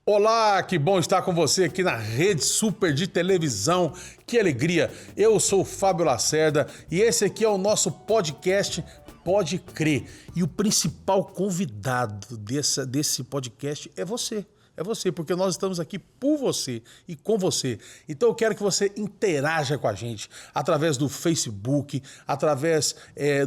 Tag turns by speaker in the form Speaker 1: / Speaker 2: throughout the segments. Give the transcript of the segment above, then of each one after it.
Speaker 1: Olá, que bom estar com você aqui na Rede Super de Televisão. Que alegria! Eu sou o Fábio Lacerda e esse aqui é o nosso podcast Pode Crer. E o principal convidado desse podcast é você. É você, porque nós estamos aqui por você e com você. Então eu quero que você interaja com a gente através do Facebook, através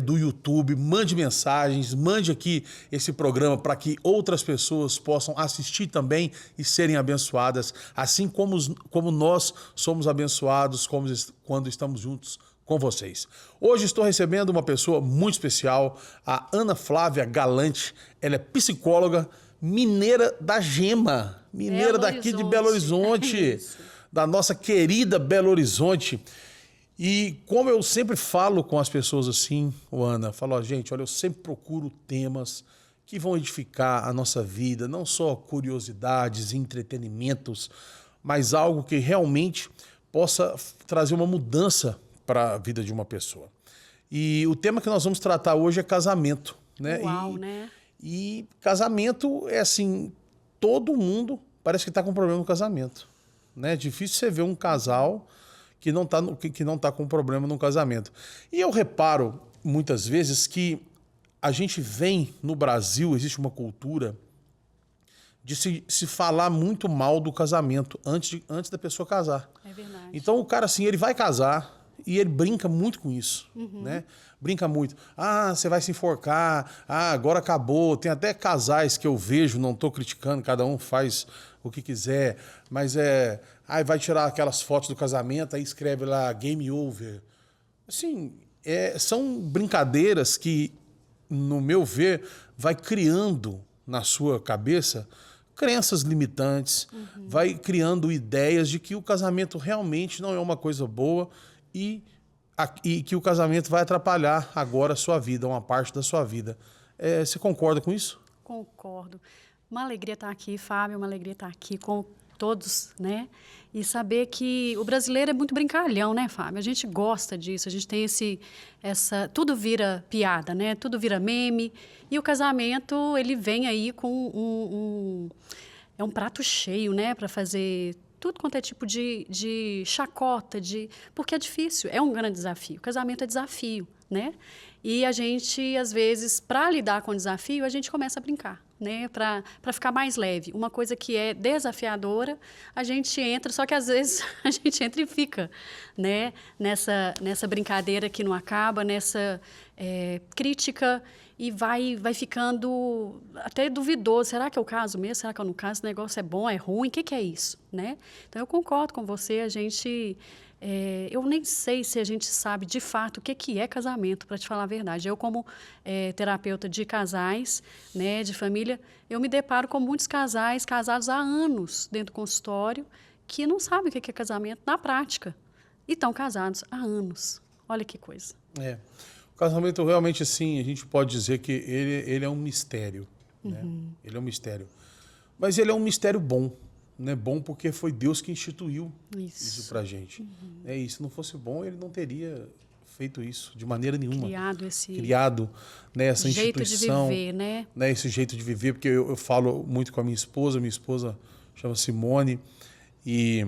Speaker 1: do YouTube. Mande mensagens, mande aqui esse programa para que outras pessoas possam assistir também e serem abençoadas, assim como nós somos abençoados quando estamos juntos com vocês. Hoje estou recebendo uma pessoa muito especial, a Ana Flávia Galante. Ela é psicóloga, mineira da Gema, mineira daqui de Belo Horizonte, da nossa querida Belo Horizonte. E como eu sempre falo com as pessoas assim, Ana, falo, gente, olha, eu sempre procuro temas que vão edificar a nossa vida, não só curiosidades e entretenimentos, mas algo que realmente possa trazer uma mudança para a vida de uma pessoa. E o tema que nós vamos tratar hoje é casamento, né?
Speaker 2: Uau, né?
Speaker 1: E casamento é assim, todo mundo parece que está com problema no casamento, né? É difícil você ver um casal que não tá com problema no casamento. E eu reparo muitas vezes que a gente vem no Brasil, existe uma cultura de se falar muito mal do casamento antes da pessoa casar.
Speaker 2: É verdade.
Speaker 1: Então o cara assim, ele vai casar e ele brinca muito com isso, né? Brinca muito. Ah, você vai se enforcar. Ah, agora acabou. Tem até casais que eu vejo, não estou criticando, cada um faz o que quiser, mas aí vai tirar aquelas fotos do casamento, aí escreve lá game over. Assim, são brincadeiras que, no meu ver, vai criando na sua cabeça crenças limitantes, vai criando ideias de que o casamento realmente não é uma coisa boa e que o casamento vai atrapalhar agora a sua vida, uma parte da sua vida. Você concorda com isso?
Speaker 2: Concordo. Uma alegria estar aqui, Fábio, uma alegria estar aqui com todos, né? E saber que o brasileiro é muito brincalhão, né, Fábio? A gente gosta disso, a gente tem tudo vira piada, né? Tudo vira meme. E o casamento, ele vem aí com é um prato cheio, né? Para fazer tudo quanto é tipo de chacota, porque é difícil, é um grande desafio. O casamento é desafio, né? E a gente, às vezes, para lidar com o desafio, a gente começa a brincar, né? Para ficar mais leve. Uma coisa que é desafiadora, a gente entra, só que às vezes a gente entra e fica, né? Nessa brincadeira que não acaba, nessa crítica, e vai ficando até duvidoso. Será que é o caso mesmo? Será que eu não caso? Esse negócio é bom, é ruim? O que é isso? Né? Então, eu concordo com você. A gente... eu nem sei se a gente sabe, de fato, o que é casamento, para te falar a verdade. Eu, como terapeuta de casais, né, de família, eu me deparo com muitos casais casados há anos dentro do consultório que não sabem o que é casamento na prática. E estão casados há anos. Olha que coisa.
Speaker 1: O casamento realmente, assim, a gente pode dizer que ele é um mistério, né? Ele é um mistério. Mas ele é um mistério bom, né? Bom porque foi Deus que instituiu isso pra gente. Se não fosse bom, ele não teria feito isso de maneira nenhuma. Criado, né, essa
Speaker 2: jeito
Speaker 1: instituição.
Speaker 2: De viver, né?
Speaker 1: Esse jeito de viver, porque eu falo muito com a minha esposa chama Simone, e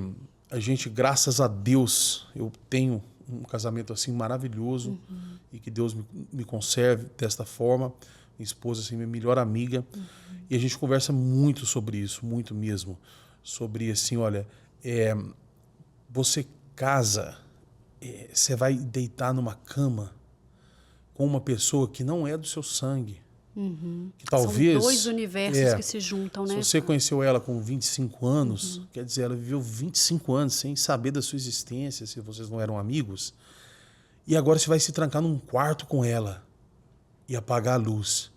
Speaker 1: a gente, graças a Deus, eu tenho um casamento assim maravilhoso e que Deus me conserve desta forma. Minha esposa assim, minha melhor amiga. E a gente conversa muito sobre isso, muito mesmo. Sobre assim, olha, você casa, você vai deitar numa cama com uma pessoa que não é do seu sangue. Que talvez,
Speaker 2: são dois universos que se juntam, né?
Speaker 1: Se você conheceu ela com 25 anos, quer dizer, ela viveu 25 anos sem saber da sua existência, se vocês não eram amigos, e agora você vai se trancar num quarto com ela e apagar a luz.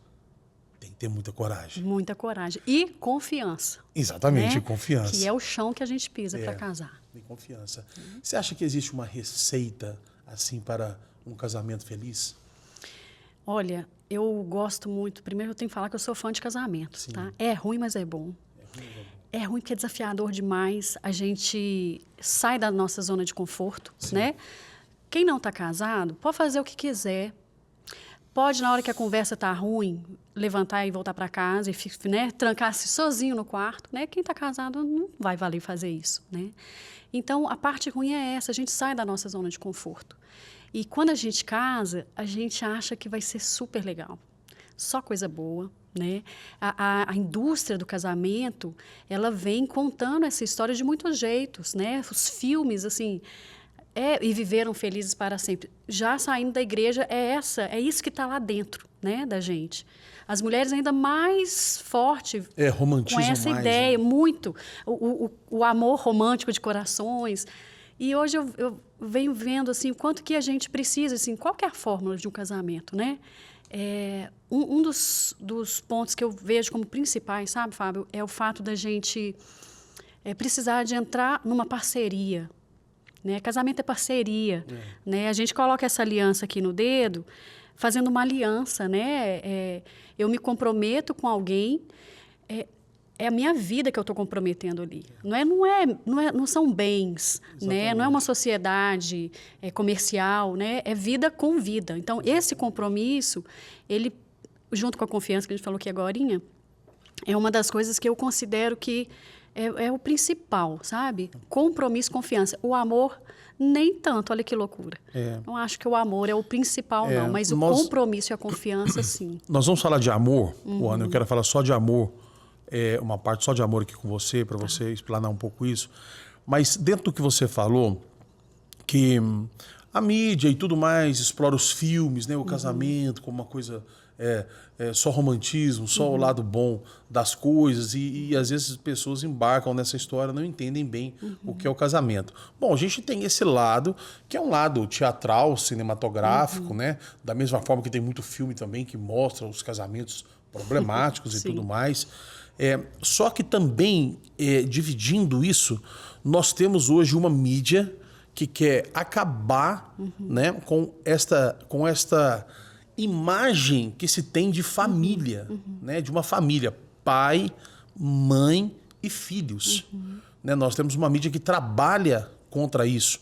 Speaker 1: Tem que ter muita coragem.
Speaker 2: Muita coragem. E confiança.
Speaker 1: Exatamente,
Speaker 2: né?
Speaker 1: Confiança.
Speaker 2: Que é o chão que a gente pisa para casar.
Speaker 1: E confiança. Você acha que existe uma receita assim para um casamento feliz?
Speaker 2: Olha, eu gosto muito. Primeiro eu tenho que falar que eu sou fã de casamento, tá? É ruim, mas é bom. É ruim porque é desafiador demais. A gente sai da nossa zona de conforto, né? Quem não está casado pode fazer o que quiser. Pode, na hora que a conversa tá ruim, levantar e voltar para casa e, né, trancar-se sozinho no quarto, né? Quem está casado não vai valer fazer isso, né? Então, a parte ruim é essa, a gente sai da nossa zona de conforto. E quando a gente casa, a gente acha que vai ser super legal. Só coisa boa, né? A indústria do casamento, ela vem contando essa história de muitos jeitos, né? Os filmes, assim... e viveram felizes para sempre. Já saindo da igreja, é isso que está lá dentro, né, da gente. As mulheres ainda mais forte
Speaker 1: romantizam
Speaker 2: com essa
Speaker 1: mais,
Speaker 2: ideia,
Speaker 1: né?
Speaker 2: muito. O amor romântico de corações. E hoje eu venho vendo assim, o quanto que a gente precisa, assim, qual que é a fórmula de um casamento, né? Um dos pontos que eu vejo como principais, sabe, Fábio, é o fato da gente precisar de entrar numa parceria. Né? Casamento é parceria. Né? A gente coloca essa aliança aqui no dedo, fazendo uma aliança. Né? Eu me comprometo com alguém, é a minha vida que eu estou comprometendo ali. Não são bens, né? Não é uma sociedade comercial, né? É vida com vida. Então, esse compromisso, ele, junto com a confiança que a gente falou aqui agorinha, é uma das coisas que eu considero que é o principal, sabe? Compromisso, confiança. O amor, nem tanto, olha que loucura. Não acho que o amor é o principal, não. Mas o compromisso e a confiança, sim.
Speaker 1: Nós vamos falar de amor, Ana. Eu quero falar só de amor. Uma parte só de amor aqui com você, para você explanar um pouco isso. Mas dentro do que você falou, que a mídia e tudo mais explora os filmes, né? O casamento como uma coisa... só romantismo, só o lado bom das coisas e às vezes as pessoas embarcam nessa história, não entendem bem o que é o casamento. Bom, a gente tem esse lado, que é um lado teatral, cinematográfico, né? Da mesma forma que tem muito filme também que mostra os casamentos problemáticos e tudo mais. Só que também, dividindo isso, nós temos hoje uma mídia que quer acabar, né, com esta imagem que se tem de família, né? De uma família, pai, mãe e filhos. Né? Nós temos uma mídia que trabalha contra isso,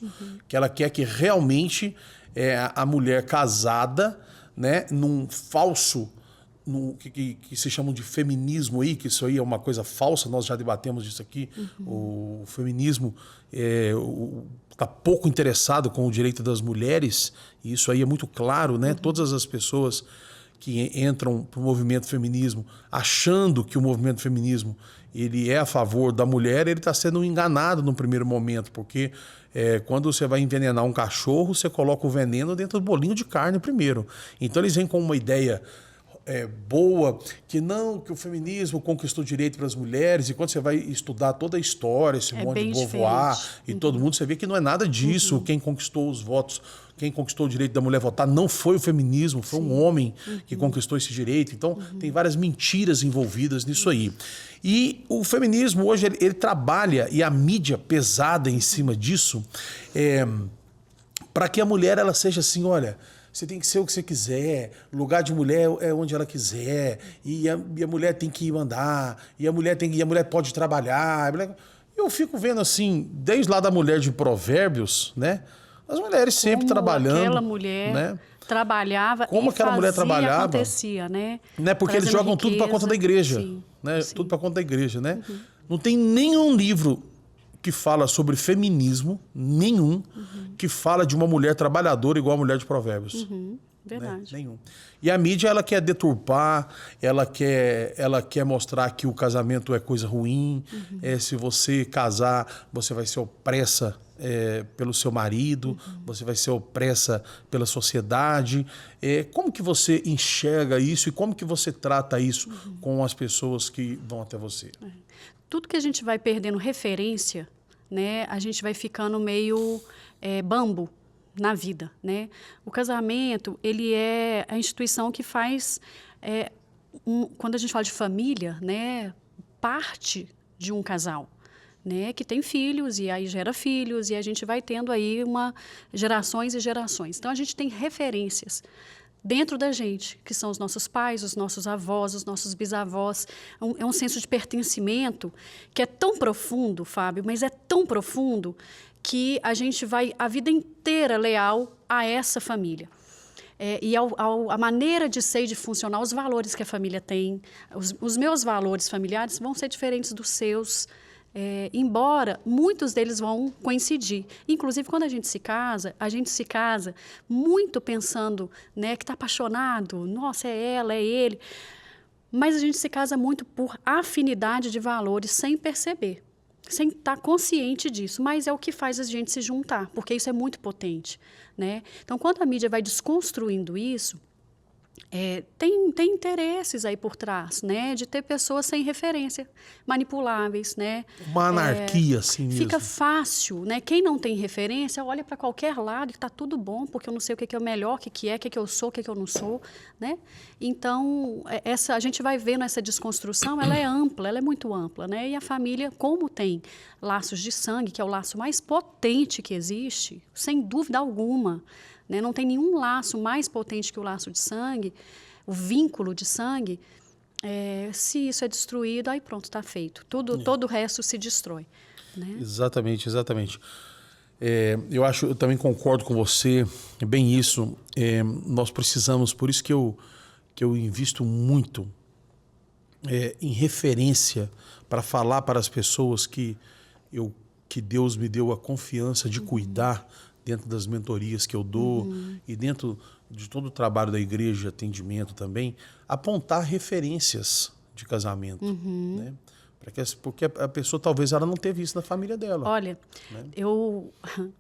Speaker 1: que ela quer que realmente a mulher casada, né, num falso, que se chamam de feminismo aí, que isso aí é uma coisa falsa, nós já debatemos isso aqui, o feminismo está pouco interessado com o direito das mulheres, e isso aí é muito claro, né? Todas as pessoas que entram para o movimento feminismo achando que o movimento feminismo ele é a favor da mulher, ele está sendo enganado no primeiro momento, porque quando você vai envenenar um cachorro, você coloca o veneno dentro do bolinho de carne primeiro. Então eles vêm com uma ideia boa, que o feminismo conquistou direito para as mulheres, e quando você vai estudar toda a história, Simone de Beauvoir e todo mundo, você vê que não é nada disso. Quem conquistou os votos, quem conquistou o direito da mulher votar não foi o feminismo, foi um homem que conquistou esse direito. Então, tem várias mentiras envolvidas nisso aí. E o feminismo hoje, ele trabalha, e a mídia pesada em cima disso, para que a mulher ela seja assim, olha... Você tem que ser o que você quiser, lugar de mulher é onde ela quiser, e a mulher tem que ir mandar, e a mulher pode trabalhar. Eu fico vendo assim, desde lá da mulher de Provérbios, né? As mulheres sempre trabalhando.
Speaker 2: Aquela mulher, né, trabalhava,
Speaker 1: como aquela mulher trabalhava,
Speaker 2: acontecia, né?
Speaker 1: Porque eles jogam tudo para conta da igreja, né? Tudo para conta da igreja, né? Não tem nenhum livro que fala sobre feminismo, nenhum, que fala de uma mulher trabalhadora igual a mulher de Provérbios.
Speaker 2: Verdade.
Speaker 1: Né? Nenhum. E a mídia, ela quer deturpar, ela quer mostrar que o casamento é coisa ruim, se você casar, você vai ser opressa pelo seu marido, você vai ser opressa pela sociedade. Como que você enxerga isso e como que você trata isso com as pessoas que vão até você?
Speaker 2: Tudo que a gente vai perdendo referência, né, a gente vai ficando meio bambo na vida, né? O casamento, ele é a instituição que faz, quando a gente fala de família, né, parte de um casal, né, que tem filhos e aí gera filhos e a gente vai tendo aí gerações e gerações. Então, a gente tem referências dentro da gente, que são os nossos pais, os nossos avós, os nossos bisavós. É um senso de pertencimento que é tão profundo, Fábio, mas é tão profundo que a gente vai a vida inteira leal a essa família. e a maneira de ser e de funcionar, os valores que a família tem. Os meus valores familiares vão ser diferentes dos seus, embora muitos deles vão coincidir. Inclusive, quando a gente se casa muito pensando, né, que está apaixonado, nossa, é ela, é ele. Mas a gente se casa muito por afinidade de valores sem perceber, sem estar consciente disso, mas é o que faz a gente se juntar, porque isso é muito potente, né? Então, quando a mídia vai desconstruindo isso, tem interesses aí por trás, né? De ter pessoas sem referência, manipuláveis, né?
Speaker 1: Uma anarquia, assim mesmo.
Speaker 2: Fica fácil, né? Quem não tem referência, olha para qualquer lado e está tudo bom, porque eu não sei o que é o melhor, o que é, o que eu sou, o que eu não sou, né? Então, a gente vai vendo essa desconstrução, ela é ampla, ela é muito ampla, né? E a família, como tem laços de sangue, que é o laço mais potente que existe, sem dúvida alguma, né? Não tem nenhum laço mais potente que o laço de sangue, o vínculo de sangue. Se isso é destruído, aí pronto, está feito. Todo o resto se destrói. Né?
Speaker 1: Exatamente, exatamente. Eu também concordo com você, é bem isso. Nós precisamos, por isso que eu invisto muito em referência para falar para as pessoas que Deus me deu a confiança de cuidar dentro das mentorias que eu dou e dentro de todo o trabalho da igreja de atendimento também, apontar referências de casamento, né? Porque a pessoa talvez ela não teve isso na família dela.
Speaker 2: Olha,
Speaker 1: né?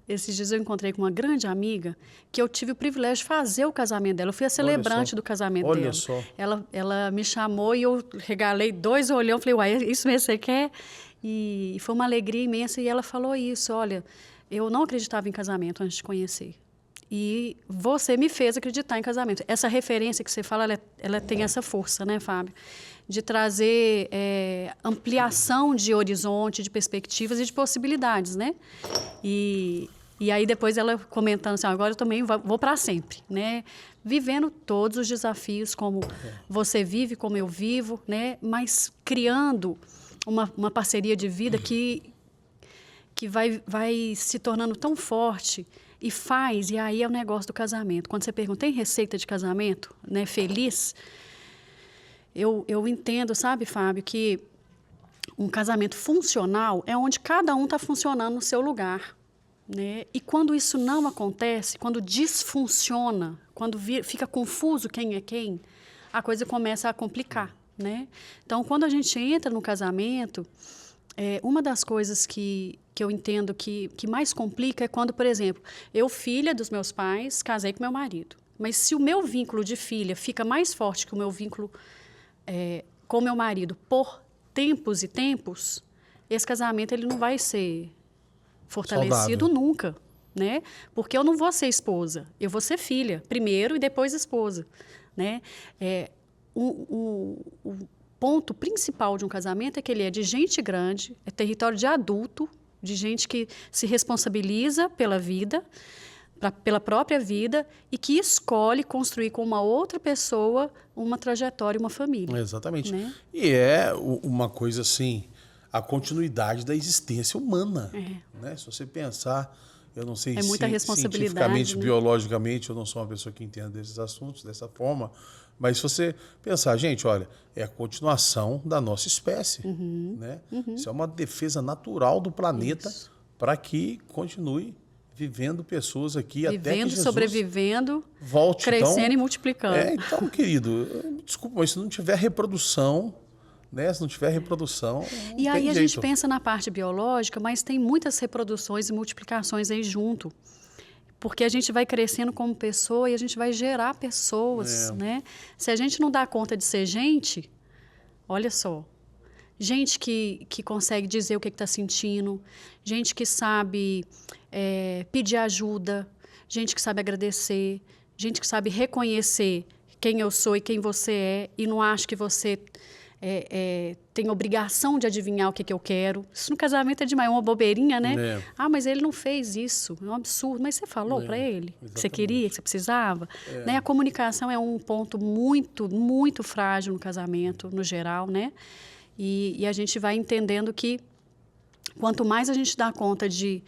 Speaker 2: Esses dias eu encontrei com uma grande amiga que eu tive o privilégio de fazer o casamento dela. Eu fui a celebrante do casamento dela.
Speaker 1: Olha só.
Speaker 2: Ela me chamou e eu regalei 2 olhão, falei, uai, isso mesmo você quer? E foi uma alegria imensa e ela falou isso, olha, eu não acreditava em casamento antes de conhecer. E você me fez acreditar em casamento. Essa referência que você fala, ela tem essa força, né, Fábio? De trazer ampliação de horizonte, de perspectivas e de possibilidades, né? E aí depois ela comentando assim, agora eu também vou para sempre, né? Vivendo todos os desafios como você vive, como eu vivo, né? Mas criando uma parceria de vida que vai se tornando tão forte e aí é o negócio do casamento. Quando você pergunta, tem receita de casamento, né, feliz? Eu entendo, sabe, Fábio, que um casamento funcional é onde cada um está funcionando no seu lugar, né? E quando isso não acontece, quando disfunciona, quando fica confuso quem é quem, a coisa começa a complicar, né? Então, quando a gente entra no casamento, uma das coisas que eu entendo que mais complica é quando, por exemplo, eu, filha dos meus pais, casei com meu marido. Mas se o meu vínculo de filha fica mais forte que o meu vínculo com meu marido por tempos e tempos, esse casamento ele não vai ser fortalecido
Speaker 1: saudável.
Speaker 2: Nunca, né? Porque eu não vou ser esposa, eu vou ser filha, primeiro e depois esposa, né? O ponto principal de um casamento é que ele é de gente grande, é território de adulto, de gente que se responsabiliza pela vida, pela própria vida e que escolhe construir com uma outra pessoa uma trajetória, uma família.
Speaker 1: Exatamente.
Speaker 2: Né?
Speaker 1: E é uma coisa assim, a continuidade da existência humana. Né? Se você pensar, eu não sei
Speaker 2: muita responsabilidade,
Speaker 1: cientificamente,
Speaker 2: né?
Speaker 1: Biologicamente, eu não sou uma pessoa que entenda desses assuntos dessa forma, mas se você pensar, gente, olha, é a continuação da nossa espécie. Né? Isso é uma defesa natural do planeta para que continue vivendo pessoas aqui até que Jesus
Speaker 2: sobrevivendo,
Speaker 1: volte,
Speaker 2: crescendo
Speaker 1: então,
Speaker 2: e multiplicando.
Speaker 1: Então, querido, desculpa, mas se não tiver reprodução, né? Se não tiver reprodução,
Speaker 2: e
Speaker 1: não
Speaker 2: aí
Speaker 1: tem
Speaker 2: a
Speaker 1: jeito.
Speaker 2: gente pensa na parte biológica, mas tem muitas reproduções e multiplicações aí junto. Porque a gente vai crescendo como pessoa e a gente vai gerar pessoas, né? Se a gente não dá conta de ser gente, olha só, gente que consegue dizer o que está sentindo, gente que sabe pedir ajuda, gente que sabe agradecer, gente que sabe reconhecer quem eu sou e quem você é e não acha que você tem obrigação de adivinhar o que eu quero. Isso no casamento é demais, é uma bobeirinha, né? Ah, mas ele não fez isso, é um absurdo. Mas você falou para ele que você queria, que você precisava? Né? A comunicação é um ponto muito, muito frágil no casamento, no geral, né? E a gente vai entendendo que quanto mais a gente dá conta de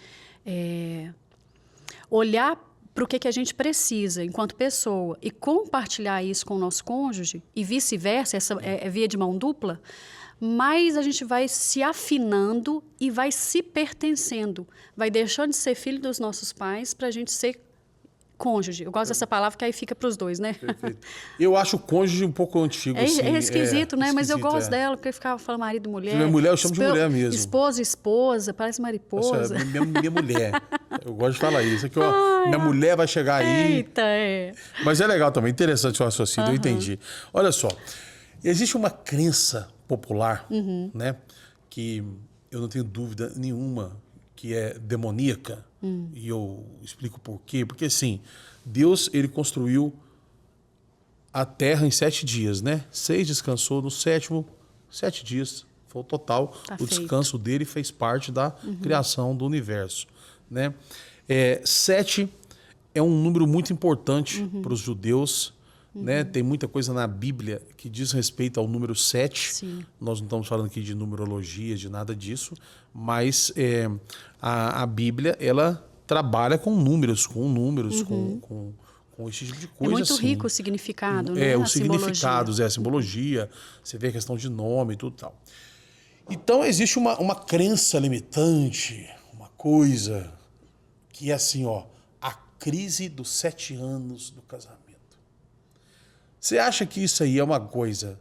Speaker 2: olhar para o que a gente precisa enquanto pessoa e compartilhar isso com o nosso cônjuge e vice-versa, essa é via de mão dupla, mais a gente vai se afinando e vai se pertencendo, vai deixando de ser filho dos nossos pais para a gente ser cônjuge. Eu gosto dessa palavra que aí fica para os dois, né?
Speaker 1: Perfeito. Eu acho o cônjuge um pouco antigo, assim.
Speaker 2: É esquisito, né? Mas eu gosto
Speaker 1: é.
Speaker 2: dela, porque ficava falando marido e mulher.
Speaker 1: Minha mulher, eu chamo de mulher mesmo.
Speaker 2: Esposa, parece mariposa.
Speaker 1: Nossa, minha mulher. Eu gosto de falar isso. Aqui, ó, minha mulher vai chegar aí.
Speaker 2: Eita, é.
Speaker 1: Mas é legal também, interessante o raciocínio, eu entendi. Olha só, existe uma crença popular, né? Que eu não tenho dúvida nenhuma que é demoníaca. E eu explico por quê. Porque, assim, Deus, ele construiu a terra em 7 dias, né? 6 descansou, no 7º, 7 dias. Foi o total. O descanso dele fez parte da criação do universo, né? 7 é um número muito importante para os judeus, né? Tem muita coisa na Bíblia que diz respeito ao número 7.
Speaker 2: Sim.
Speaker 1: Nós não estamos falando aqui de numerologia, de nada disso, mas a Bíblia, ela trabalha com números, com esse tipo de coisa.
Speaker 2: É muito
Speaker 1: assim.
Speaker 2: rico o significado, né?
Speaker 1: Os significados, a simbologia, você vê a questão de nome e tudo tal. Então, existe uma crença limitante, uma coisa que é assim, ó, a crise dos 7 anos do casamento. Você acha que isso aí é uma coisa...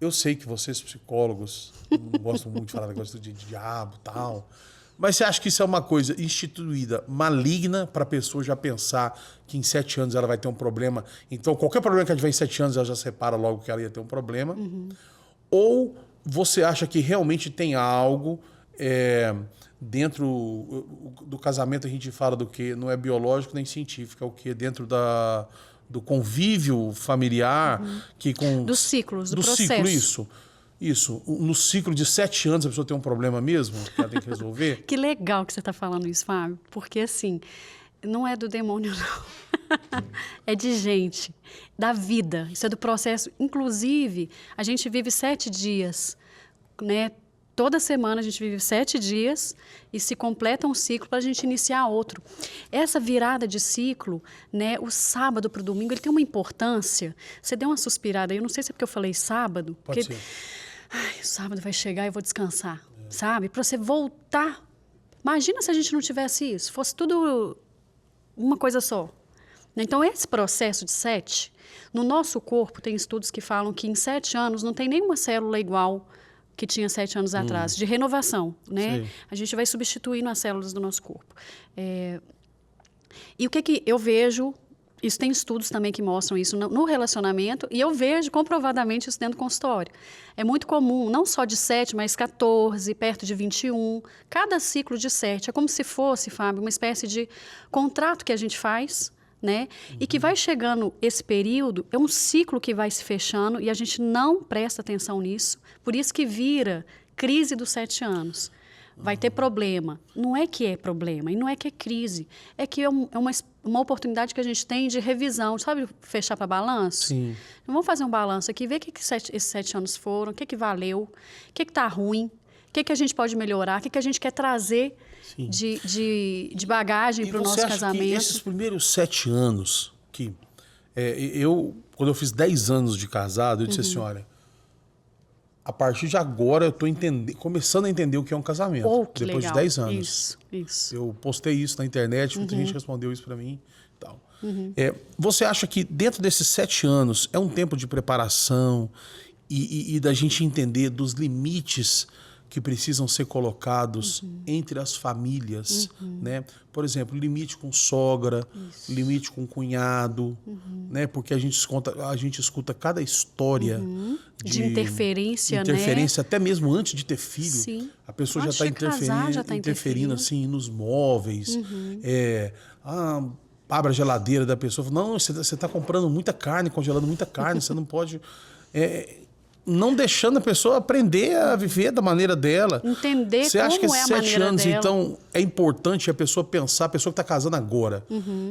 Speaker 1: Eu sei que vocês, psicólogos, não gostam muito de falar negócio de diabo e tal, mas você acha que isso é uma coisa instituída, maligna, para a pessoa já pensar que em 7 anos ela vai ter um problema, então qualquer problema que ela tiver em 7 anos, ela já separa logo que ela ia ter um problema? Ou você acha que realmente tem algo dentro do casamento, a gente fala do que não é biológico nem científico, é o que dentro do convívio familiar, que com
Speaker 2: dos ciclos, do processo.
Speaker 1: Ciclo, isso. No ciclo de 7 anos a pessoa tem um problema mesmo que ela tem que resolver?
Speaker 2: Que legal que você está falando isso, Fábio, porque assim, não é do demônio, não. É de gente, da vida. Isso é do processo. Inclusive, a gente vive 7 dias, né? Toda semana a gente vive 7 dias e se completa um ciclo para a gente iniciar outro. Essa virada de ciclo, né, o sábado para o domingo, ele tem uma importância. Você deu uma suspirada aí, eu não sei se é porque eu falei sábado.
Speaker 1: Pode ser.
Speaker 2: Ai, o sábado vai chegar e eu vou descansar, sabe? Para você voltar. Imagina se a gente não tivesse isso, fosse tudo uma coisa só. Então, esse processo de 7, no nosso corpo, tem estudos que falam que em 7 anos não tem nenhuma célula igual que tinha 7 anos atrás, de renovação, né?
Speaker 1: Sim.
Speaker 2: A gente vai substituindo as células do nosso corpo. E o que eu vejo, isso tem estudos também que mostram isso no relacionamento, e eu vejo comprovadamente isso dentro do consultório. É muito comum, não só de 7, mas 14, perto de 21, cada ciclo de 7. É como se fosse, Fábio, uma espécie de contrato que a gente faz, né? E que vai chegando esse período, é um ciclo que vai se fechando e a gente não presta atenção nisso. Por isso que vira crise dos 7 anos. Vai ter problema. Não é que é problema e não é que é crise. É que é uma oportunidade que a gente tem de revisão. Sabe fechar para balanço?
Speaker 1: Sim.
Speaker 2: Então, vamos fazer um balanço aqui, ver o que esses 7 anos foram, o que valeu, o que está ruim, o que a gente pode melhorar, o que a gente quer trazer de bagagem para o nosso casamento.
Speaker 1: Que esses primeiros 7 anos, que quando eu fiz 10 anos de casado, eu disse assim, olha, a partir de agora eu estou começando a entender o que é um casamento.
Speaker 2: Que
Speaker 1: depois
Speaker 2: legal.
Speaker 1: de 10 anos.
Speaker 2: Isso.
Speaker 1: Eu postei isso na internet, muita gente respondeu isso para mim. Tal. Você acha que dentro desses 7 anos é um tempo de preparação e da gente entender dos limites que precisam ser colocados entre as famílias, né? Por exemplo, limite com sogra, limite com cunhado, né? Porque a gente escuta cada história
Speaker 2: de interferência,
Speaker 1: né? Até mesmo antes de ter filho.
Speaker 2: Sim.
Speaker 1: A pessoa já está interferindo assim nos móveis. Abre a geladeira da pessoa, não, você está comprando muita carne, congelando muita carne, você não pode... não deixando a pessoa aprender a viver da maneira dela.
Speaker 2: Entender
Speaker 1: Você acha que
Speaker 2: como
Speaker 1: esses
Speaker 2: é a
Speaker 1: 7
Speaker 2: maneira
Speaker 1: anos,
Speaker 2: dela.
Speaker 1: então, é importante a pessoa pensar, a pessoa que está casando agora.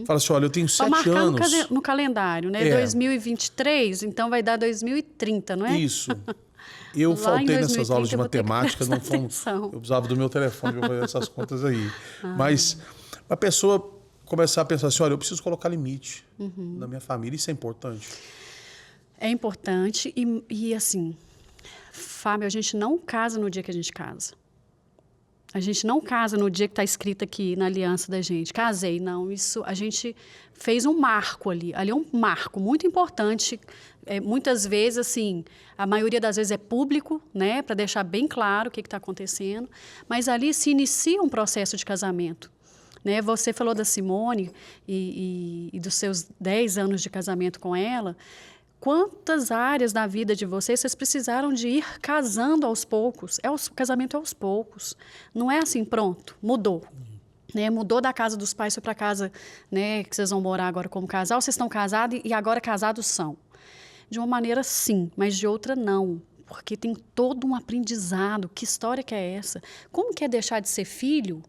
Speaker 1: Fala assim, olha, eu tenho 7 anos...
Speaker 2: marcar no calendário, né? 2023, então vai dar 2030, não é?
Speaker 1: Isso. Eu faltei nessas aulas de matemática, não
Speaker 2: atenção.
Speaker 1: eu usava do meu telefone para fazer essas contas aí. Mas a pessoa começar a pensar assim, olha, eu preciso colocar limite na minha família. Isso é importante?
Speaker 2: É importante e assim, Fábio, a gente não casa no dia que a gente casa. A gente não casa no dia que está escrito aqui na aliança da gente. Casei, não. Isso, a gente fez um marco ali. Ali é um marco muito importante. Muitas vezes, assim, a maioria das vezes é público, né? Para deixar bem claro o que está acontecendo. Mas ali se inicia um processo de casamento. Né? Você falou da Simone e dos seus 10 anos de casamento com ela. Quantas áreas da vida de vocês precisaram de ir casando aos poucos? O casamento é aos poucos. Não é assim, pronto, mudou. Né? Mudou da casa dos pais, foi para a casa, né, que vocês vão morar agora como casal. Vocês estão casados e agora casados são. De uma maneira, sim, mas de outra, não. Porque tem todo um aprendizado. Que história que é essa? Como que é deixar de ser filho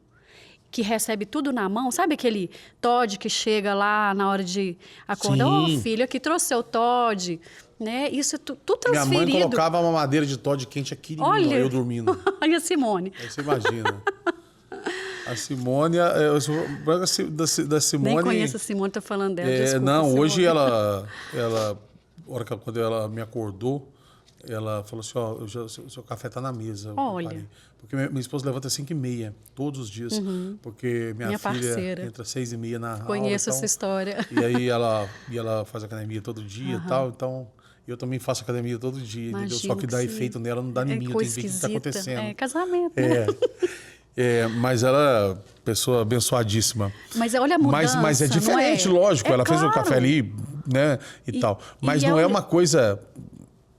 Speaker 2: que recebe tudo na mão? Sabe aquele Todd que chega lá na hora de acordar? Ô, filho, aqui trouxe seu Todd. Né? Isso é tudo transferido.
Speaker 1: Minha mãe colocava uma madeira de Todd quente aqui,
Speaker 2: olha,
Speaker 1: eu dormindo.
Speaker 2: Olha a Simone.
Speaker 1: Aí você imagina. A Simone, da Simone...
Speaker 2: Nem conheço a Simone, estou falando dela, desculpa,
Speaker 1: não,
Speaker 2: Simone.
Speaker 1: hoje quando ela me acordou, ela falou assim, ó, o seu café está na mesa.
Speaker 2: Olha.
Speaker 1: Porque minha esposa levanta às 5h30, todos os dias. Porque minha filha
Speaker 2: parceira.
Speaker 1: entra às 6h30 na aula.
Speaker 2: Conheço essa história.
Speaker 1: E aí ela faz academia todo dia e tal. Então, eu também faço academia todo dia. Entendeu? Só que dá efeito nela, não dá em mim. Eu tenho que ver o que está acontecendo.
Speaker 2: É casamento, né?
Speaker 1: Mas ela é pessoa abençoadíssima.
Speaker 2: Mas olha a mudança,
Speaker 1: mas é diferente, lógico. Ela fez o café ali, né, e tal. Mas não é uma coisa...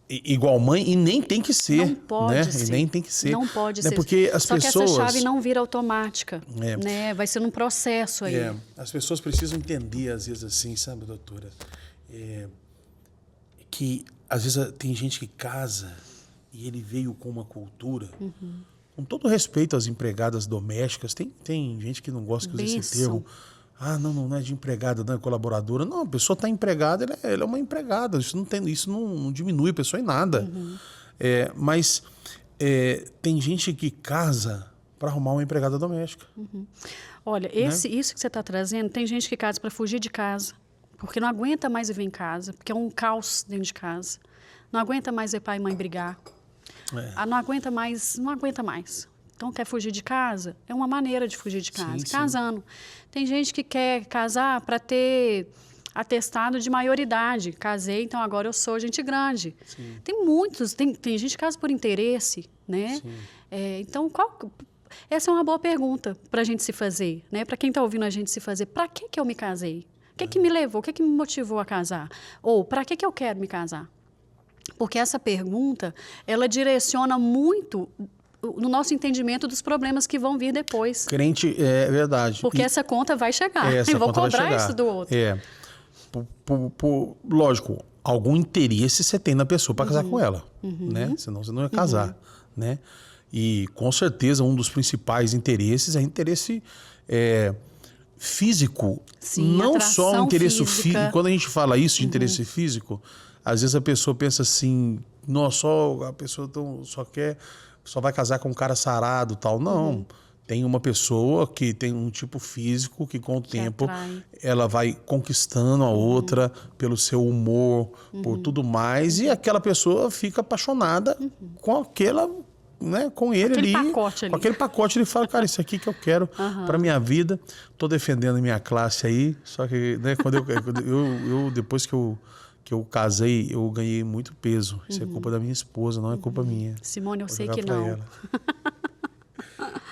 Speaker 1: igual mãe, e nem tem que ser.
Speaker 2: Não pode
Speaker 1: né?
Speaker 2: ser.
Speaker 1: E nem tem que ser.
Speaker 2: Não pode
Speaker 1: né?
Speaker 2: ser.
Speaker 1: Porque as
Speaker 2: Só
Speaker 1: pessoas...
Speaker 2: que essa chave não vira automática. Né? Vai ser num processo aí.
Speaker 1: As pessoas precisam entender, às vezes, assim, sabe, doutora? Que, às vezes, tem gente que casa e ele veio com uma cultura... Com todo respeito às empregadas domésticas, tem gente que não gosta de usar esse termo. Ah, não é de empregada, não é colaboradora. Não, a pessoa está empregada, ela é uma empregada. Isso não diminui a pessoa em nada. Mas tem gente que casa para arrumar uma empregada doméstica.
Speaker 2: Olha, isso que você está trazendo, tem gente que casa para fugir de casa, porque não aguenta mais viver em casa, porque é um caos dentro de casa. Não aguenta mais ver pai e mãe brigar. Não aguenta mais. Então, quer fugir de casa? É uma maneira de fugir de casa, casando. Sim. Tem gente que quer casar para ter atestado de maioridade. Casei, então agora eu sou gente grande. Sim. Tem muitos, tem gente que casa por interesse, né? Então, essa é uma boa pergunta para a gente se fazer, né? Para quem está ouvindo a gente se fazer. Para que eu me casei? O que me levou? O que me motivou a casar? Ou para que eu quero me casar? Porque essa pergunta, ela direciona muito no nosso entendimento dos problemas que vão vir depois.
Speaker 1: Crente, é verdade.
Speaker 2: Porque essa conta vai chegar. Eu vou cobrar isso do outro.
Speaker 1: Lógico, algum interesse você tem na pessoa para casar com ela, né? Senão você não ia casar, né? E com certeza um dos principais interesses é interesse físico.
Speaker 2: Sim,
Speaker 1: não só o interesse
Speaker 2: física.
Speaker 1: físico. Quando a gente fala isso de interesse físico, às vezes a pessoa pensa assim, nossa, a pessoa só vai casar com um cara sarado, tal. Não, tem uma pessoa que tem um tipo físico que com o tempo ela vai conquistando a outra pelo seu humor, por tudo mais, e aquela pessoa fica apaixonada com aquela, né, com ele ali, com aquele pacote, ele fala, cara, isso aqui que eu quero para minha vida. Tô defendendo a minha classe aí, só que, né, quando eu depois que eu casei, eu ganhei muito peso. Isso é culpa da minha esposa, não é culpa minha.
Speaker 2: Simone, eu sei que não.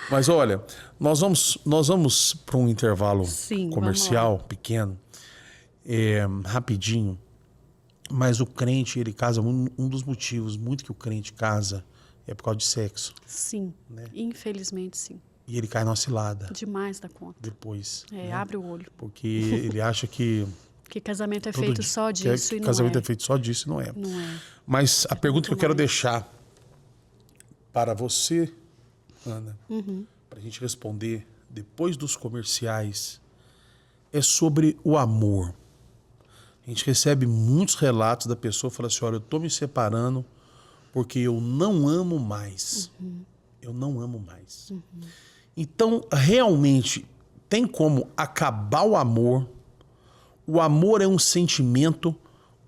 Speaker 1: Mas olha, nós vamos para um intervalo comercial pequeno, rapidinho. Mas o crente, ele casa, um dos motivos muito que o crente casa é por causa de sexo.
Speaker 2: Sim, né? Infelizmente sim.
Speaker 1: E ele cai numa cilada.
Speaker 2: Demais da conta.
Speaker 1: Depois.
Speaker 2: Né? Abre o olho.
Speaker 1: Porque ele acha que
Speaker 2: casamento é feito só disso e não é.
Speaker 1: Casamento é feito só disso e não é.
Speaker 2: Não é.
Speaker 1: Mas a pergunta que eu quero deixar para você, Ana, para a gente responder depois dos comerciais, é sobre o amor. A gente recebe muitos relatos da pessoa falando assim, olha, eu estou me separando porque eu não amo mais. Eu não amo mais. Então, realmente, tem como acabar o amor? O amor é um sentimento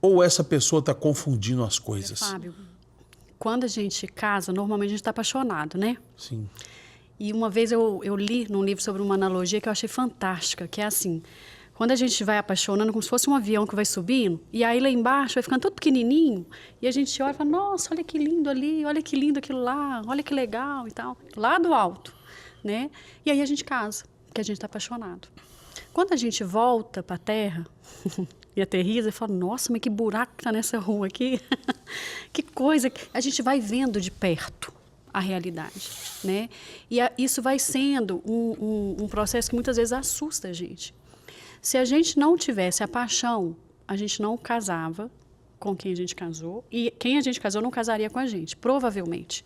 Speaker 1: ou essa pessoa está confundindo as coisas?
Speaker 2: Fábio, quando a gente casa, normalmente a gente está apaixonado, né?
Speaker 1: Sim.
Speaker 2: E uma vez eu li num livro sobre uma analogia que eu achei fantástica, que é assim, quando a gente vai apaixonando como se fosse um avião que vai subindo, e aí lá embaixo vai ficando tudo pequenininho, e a gente olha e fala, nossa, olha que lindo ali, olha que lindo aquilo lá, olha que legal e tal, lá do alto, né? E aí a gente casa, porque a gente está apaixonado. Quando a gente volta para a Terra e aterriza, e fala, nossa, mas que buraco que está nessa rua aqui, que coisa, a gente vai vendo de perto a realidade, né? E isso vai sendo um processo que muitas vezes assusta a gente. Se a gente não tivesse a paixão, a gente não casava com quem a gente casou, e quem a gente casou não casaria com a gente, provavelmente.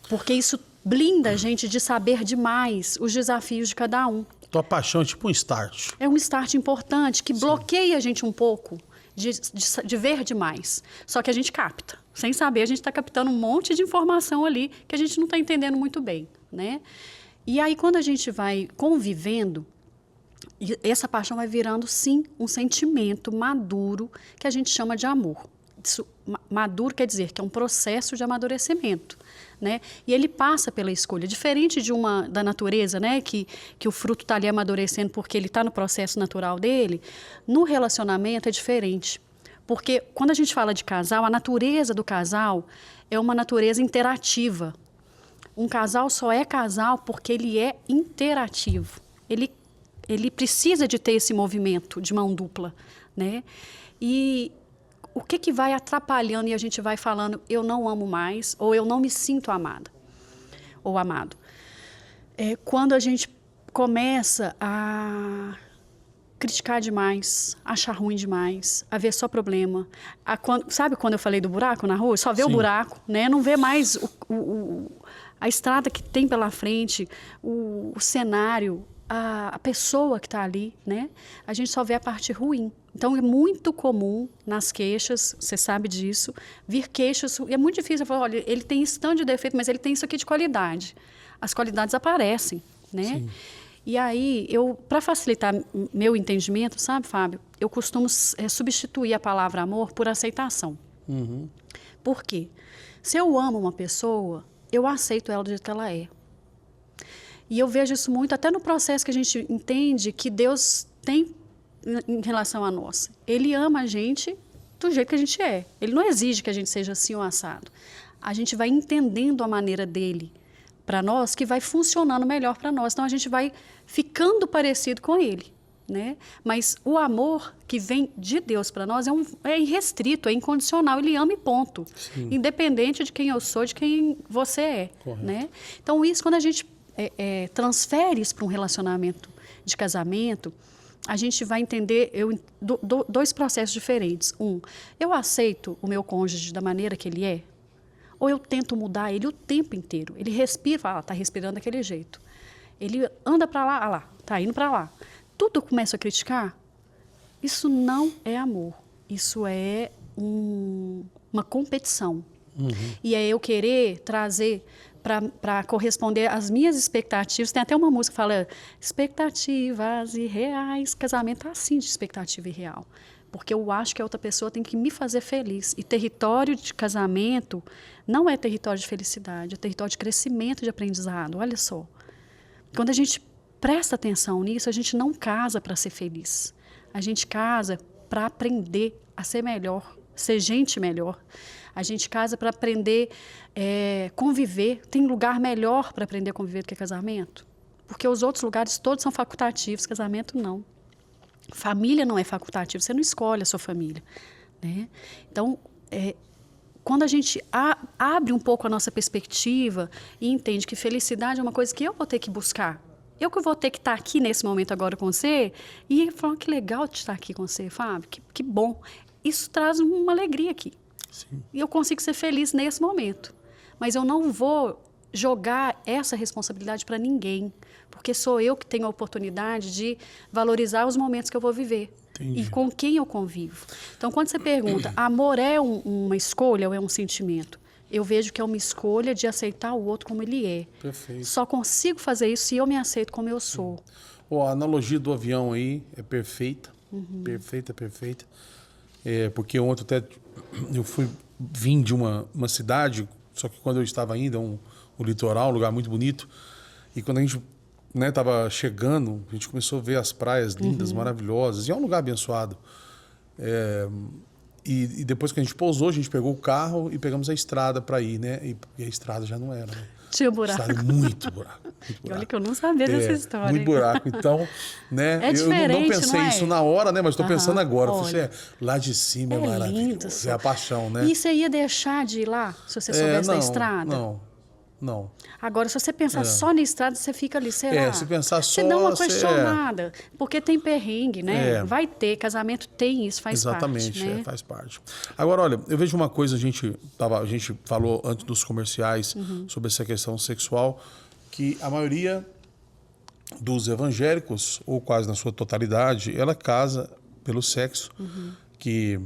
Speaker 2: Porque isso blinda a gente de saber demais os desafios de cada um.
Speaker 1: Tua paixão é tipo um start.
Speaker 2: É um start importante que bloqueia a gente um pouco de ver demais. Só que a gente capta. Sem saber, a gente está captando um monte de informação ali que a gente não está entendendo muito bem, né? E aí, quando a gente vai convivendo, essa paixão vai virando, sim, um sentimento maduro que a gente chama de amor. Isso, maduro quer dizer que é um processo de amadurecimento, né? E ele passa pela escolha, diferente da natureza, né? Que o fruto está ali amadurecendo porque ele está no processo natural dele. No relacionamento é diferente. Porque quando a gente fala de casal, a natureza do casal é uma natureza interativa. Um casal só é casal porque ele é interativo. Ele precisa de ter esse movimento de mão dupla, né? E o que vai atrapalhando e a gente vai falando, eu não amo mais, ou eu não me sinto amada, ou amado? É quando a gente começa a criticar demais, achar ruim demais, a ver só problema. Sabe quando eu falei do buraco na rua? Só vê o buraco, né? Não vê mais a estrada que tem pela frente, o cenário, a pessoa que está ali, né? A gente só vê a parte ruim. Então, é muito comum nas queixas, você sabe disso, vir queixas, e é muito difícil falar, olha, ele tem isso tanto de defeito, mas ele tem isso aqui de qualidade. As qualidades aparecem, né? Sim. E aí, para facilitar meu entendimento, sabe, Fábio, eu costumo substituir a palavra amor por aceitação.
Speaker 1: Uhum.
Speaker 2: Por quê? Se eu amo uma pessoa, eu aceito ela do jeito que ela é. E eu vejo isso muito até no processo que a gente entende que Deus tem em relação a nós. Ele ama a gente do jeito que a gente é. Ele não exige que a gente seja assim ou assado. A gente vai entendendo a maneira dele para nós, que vai funcionando melhor para nós. Então, a gente vai ficando parecido com ele, né? Mas o amor que vem de Deus para nós é irrestrito, é incondicional. Ele ama e ponto. Sim. Independente de quem eu sou, de quem você é. Correto. Né? Então, isso, quando a gente transfere isso para um relacionamento de casamento, a gente vai entender dois processos diferentes. Eu aceito o meu cônjuge da maneira que ele é, ou eu tento mudar ele o tempo inteiro. Ele respira, fala, está respirando daquele jeito. Ele anda para lá, está indo para lá. Tudo eu começo a criticar. Isso não é amor. Isso é uma competição. Uhum. E é eu querer trazer para corresponder às minhas expectativas. Tem até uma música que fala expectativas irreais. Casamento é assim de expectativa irreal. Porque eu acho que a outra pessoa tem que me fazer feliz. E território de casamento não é território de felicidade, é território de crescimento, de aprendizado. Olha só. Quando a gente presta atenção nisso, a gente não casa para ser feliz. A gente casa para aprender a ser melhor, ser gente melhor. A gente casa para aprender conviver. Tem lugar melhor para aprender a conviver do que casamento? Porque os outros lugares todos são facultativos, casamento não. Família não é facultativo, você não escolhe a sua família, né? Então, quando a gente abre um pouco a nossa perspectiva e entende que felicidade é uma coisa que eu vou ter que buscar, eu que vou ter que estar aqui nesse momento agora com você, e falar que legal de estar aqui com você, Fábio, que bom. Isso traz uma alegria aqui. Sim. E eu consigo ser feliz nesse momento. Mas eu não vou jogar essa responsabilidade para ninguém, porque sou eu que tenho a oportunidade de valorizar os momentos que eu vou viver. Entendi. E com quem eu convivo. Então, quando você pergunta, amor é uma escolha ou é um sentimento? Eu vejo que é uma escolha de aceitar o outro como ele é.
Speaker 1: Perfeito.
Speaker 2: Só consigo fazer isso se eu me aceito como eu sou.
Speaker 1: A analogia do avião aí é perfeita. Perfeita. Porque ontem até eu vim de uma cidade, só que quando eu estava ainda, o litoral, um lugar muito bonito, e quando a gente estava chegando, a gente começou a ver as praias lindas, maravilhosas, e é um lugar abençoado. E depois que a gente pousou, a gente pegou o carro e pegamos a estrada para ir, né? E a estrada já não era, né?
Speaker 2: Tinha buraco.
Speaker 1: Estrada, muito buraco.
Speaker 2: E olha que eu não sabia dessa história.
Speaker 1: Muito buraco. Então, né?
Speaker 2: É diferente,
Speaker 1: eu não pensei
Speaker 2: não é?
Speaker 1: isso na hora, né? Mas estou pensando agora.
Speaker 2: Olha,
Speaker 1: Lá de cima é maravilhoso.
Speaker 2: Lindo,
Speaker 1: é a paixão, né?
Speaker 2: E você ia deixar de ir lá, se você soubesse da estrada?
Speaker 1: Não.
Speaker 2: Agora, se você pensar só na estrada, você fica ali, será?
Speaker 1: Se pensar só...
Speaker 2: Você dá uma questionada, porque tem perrengue, né? Vai ter, casamento tem isso, faz parte.
Speaker 1: Exatamente, faz parte. Agora, olha, eu vejo uma coisa, a gente falou antes dos comerciais sobre essa questão sexual, que a maioria dos evangélicos, ou quase na sua totalidade, ela casa pelo sexo, que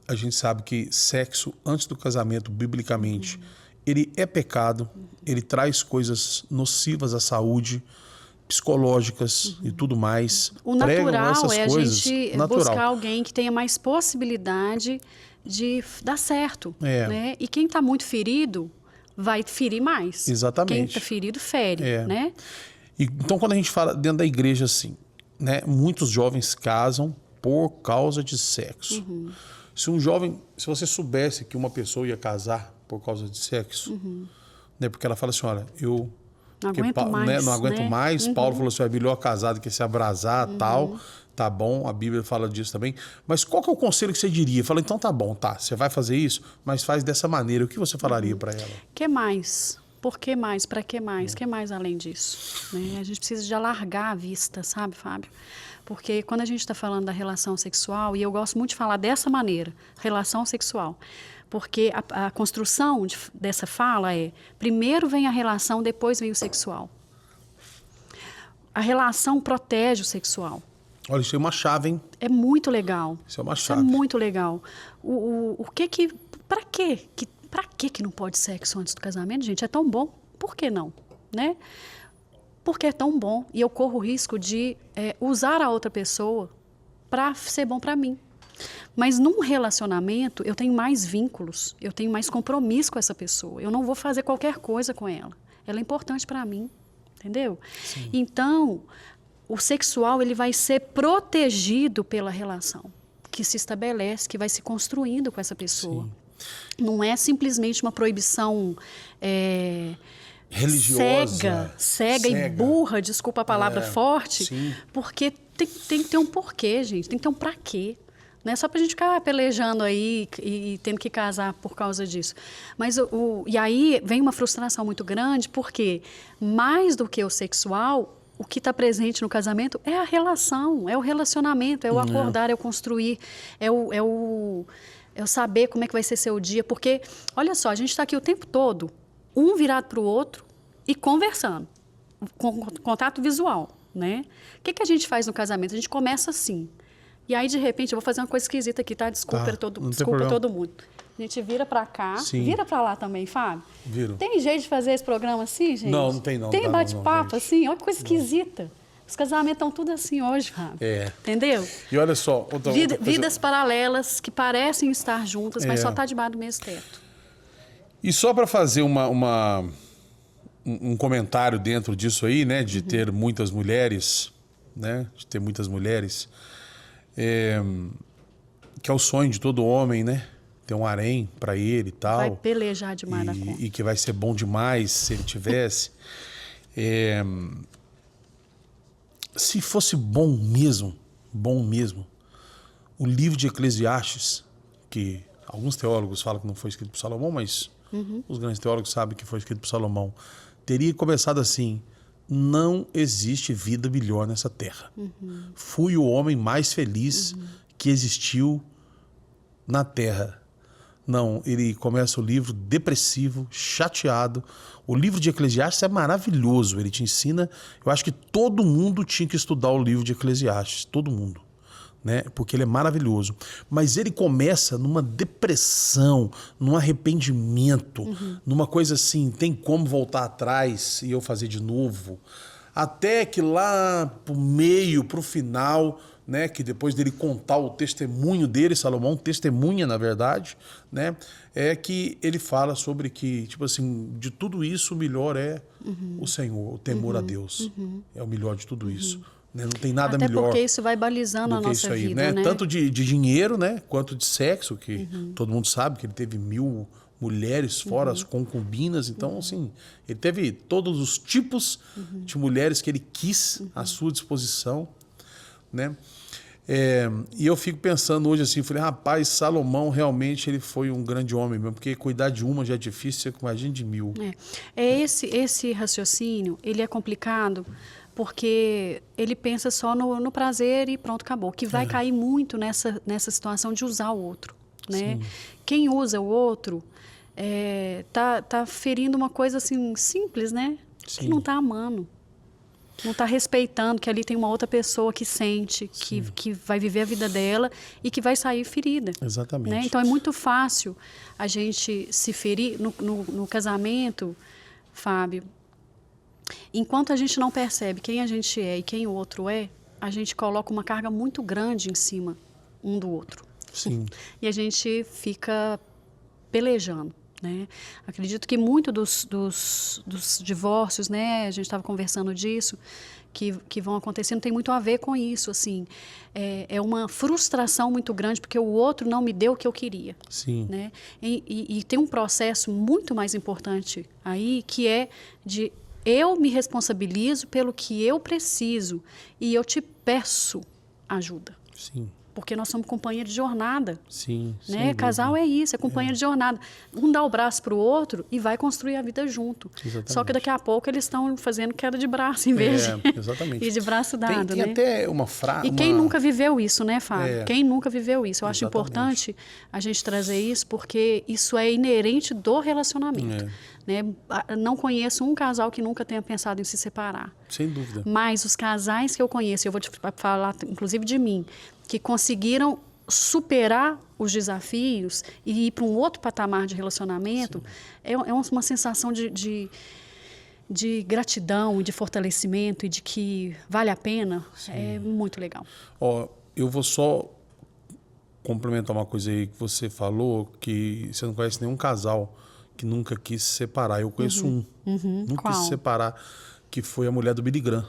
Speaker 1: a gente sabe que sexo antes do casamento, biblicamente, ele é pecado, ele traz coisas nocivas à saúde, psicológicas e tudo mais.
Speaker 2: O natural é a gente buscar alguém que tenha mais possibilidade de dar certo. Né? E quem está muito ferido vai ferir mais.
Speaker 1: Exatamente.
Speaker 2: Quem está ferido fere, né?
Speaker 1: Então, quando a gente fala dentro da igreja assim, né, muitos jovens casam por causa de sexo. Se você soubesse que uma pessoa ia casar por causa de sexo, né, porque ela fala assim, olha, eu
Speaker 2: não aguento mais.
Speaker 1: Paulo falou assim, é melhor casar do que se abrasar, tal. Tá bom, a Bíblia fala disso também. Mas qual que é o conselho que você diria? Fala, então tá bom, você vai fazer isso, mas faz dessa maneira. O que você falaria para ela?
Speaker 2: Que mais? Por que mais? Para que mais? Que mais além disso? Né? A gente precisa de alargar a vista, sabe, Fábio? Porque quando a gente está falando da relação sexual, e eu gosto muito de falar dessa maneira, relação sexual, porque a construção dessa fala é, primeiro vem a relação, depois vem o sexual. A relação protege o sexual.
Speaker 1: Olha, isso é uma chave, hein?
Speaker 2: É muito legal.
Speaker 1: Isso é uma chave.
Speaker 2: Isso é muito legal. Pra que não pode sexo antes do casamento, gente? É tão bom. Por que não? Né? Porque é tão bom e eu corro o risco de usar a outra pessoa para ser bom para mim. Mas num relacionamento, eu tenho mais vínculos, eu tenho mais compromisso com essa pessoa. Eu não vou fazer qualquer coisa com ela. Ela é importante para mim, entendeu? Sim. Então, o sexual ele vai ser protegido pela relação que se estabelece, que vai se construindo com essa pessoa. Sim. Não é simplesmente uma proibição
Speaker 1: religiosa,
Speaker 2: cega e burra, desculpa a palavra forte,
Speaker 1: sim.
Speaker 2: Porque tem que ter um porquê, gente, tem que ter um pra quê. Não é só pra gente ficar pelejando aí e tendo que casar por causa disso. Mas e aí vem uma frustração muito grande, porque mais do que o sexual, o que está presente no casamento é a relação, é o relacionamento, é o acordar, é o construir, é o saber como é que vai ser seu dia. Porque, olha só, a gente está aqui o tempo todo, um virado para o outro e conversando, com contato visual, né? O que a gente faz no casamento? A gente começa assim. E aí, de repente, eu vou fazer uma coisa esquisita aqui, tá? Desculpa todo mundo. A gente vira para cá, vira para lá também, Fábio.
Speaker 1: Viro.
Speaker 2: Tem jeito de fazer esse programa assim, gente?
Speaker 1: Não tem não.
Speaker 2: Tem bate-papo assim? Olha que coisa esquisita. Os casamentos estão tudo assim hoje, Fábio. Entendeu?
Speaker 1: E olha só...
Speaker 2: Vidas paralelas que parecem estar juntas, mas só está debaixo do mesmo teto.
Speaker 1: E só para fazer um comentário dentro disso aí, né? De ter muitas mulheres, né? De ter muitas mulheres... que é o sonho de todo homem, né? Ter um harém para ele e tal.
Speaker 2: Vai pelejar demais da conta.
Speaker 1: E que vai ser bom demais se ele tivesse. Se fosse bom mesmo, o livro de Eclesiastes, que alguns teólogos falam que não foi escrito por Salomão, mas os grandes teólogos sabem que foi escrito por Salomão, teria começado assim: não existe vida melhor nessa terra. Fui o homem mais feliz que existiu na terra. Não, ele começa o livro depressivo, chateado. O livro de Eclesiastes é maravilhoso. Ele te ensina... Eu acho que todo mundo tinha que estudar o livro de Eclesiastes. Todo mundo. Né? Porque ele é maravilhoso. Mas ele começa numa depressão, num arrependimento, numa coisa assim, tem como voltar atrás e eu fazer de novo? até que lá pro meio, pro final, né, que depois dele contar o testemunho dele, Salomão testemunha, na verdade, né, é que ele fala sobre que, tipo assim, de tudo isso o melhor é o Senhor, o temor a Deus. É o melhor de tudo isso. Né? Não tem nada
Speaker 2: Até
Speaker 1: melhor
Speaker 2: porque isso vai balizando a
Speaker 1: do que
Speaker 2: nossa
Speaker 1: isso aí,
Speaker 2: vida, né?
Speaker 1: Tanto de dinheiro, né, quanto de sexo, que todo mundo sabe que ele teve 1000 mulheres fora as concubinas, então assim, ele teve todos os tipos de mulheres que ele quis à sua disposição, né? E eu fico pensando hoje assim, falei, rapaz, Salomão realmente ele foi um grande homem mesmo, porque cuidar de uma já é difícil, você imagina de 1000.
Speaker 2: Esse raciocínio, ele é complicado porque ele pensa só no prazer e pronto, acabou. Que vai cair muito nessa situação de usar o outro, né?
Speaker 1: Sim.
Speaker 2: Quem usa o outro tá ferindo uma coisa assim simples, né?
Speaker 1: Sim.
Speaker 2: Que não tá amando. Não está respeitando que ali tem uma outra pessoa que sente, que vai viver a vida dela e que vai sair ferida.
Speaker 1: Exatamente.
Speaker 2: Né? Então, é muito fácil a gente se ferir no casamento, Fábio. Enquanto a gente não percebe quem a gente é e quem o outro é, a gente coloca uma carga muito grande em cima um do outro.
Speaker 1: Sim.
Speaker 2: E a gente fica pelejando. Né? Acredito que muito dos divórcios, né, a gente estava conversando disso, que vão acontecendo, tem muito a ver com isso. Assim, é uma frustração muito grande porque o outro não me deu o que eu queria.
Speaker 1: Sim.
Speaker 2: Né? E tem um processo muito mais importante aí, que é de eu me responsabilizo pelo que eu preciso e eu te peço ajuda.
Speaker 1: Sim.
Speaker 2: Porque nós somos companhia de jornada.
Speaker 1: Sim,
Speaker 2: né? Casal é isso, é companhia de jornada. Um dá o braço para o outro e vai construir a vida junto.
Speaker 1: Exatamente.
Speaker 2: Só que daqui a pouco eles estão fazendo queda de braço em vez de
Speaker 1: exatamente.
Speaker 2: e de braço dado.
Speaker 1: Tem
Speaker 2: né?
Speaker 1: até uma frase...
Speaker 2: E quem nunca viveu isso, né, Fábio? Quem nunca viveu isso? Eu acho
Speaker 1: Exatamente.
Speaker 2: importante a gente trazer isso porque isso é inerente do relacionamento. Né? Não conheço um casal que nunca tenha pensado em se separar.
Speaker 1: Sem dúvida.
Speaker 2: Mas os casais que eu conheço, eu vou te falar inclusive de mim, que conseguiram superar os desafios e ir para um outro patamar de relacionamento, é uma sensação de gratidão e de fortalecimento e de que vale a pena. Sim. É muito legal.
Speaker 1: Eu vou só complementar uma coisa aí que você falou, que você não conhece nenhum casal que nunca quis se separar. Eu conheço nunca quis se separar, que foi a mulher do Billy Graham,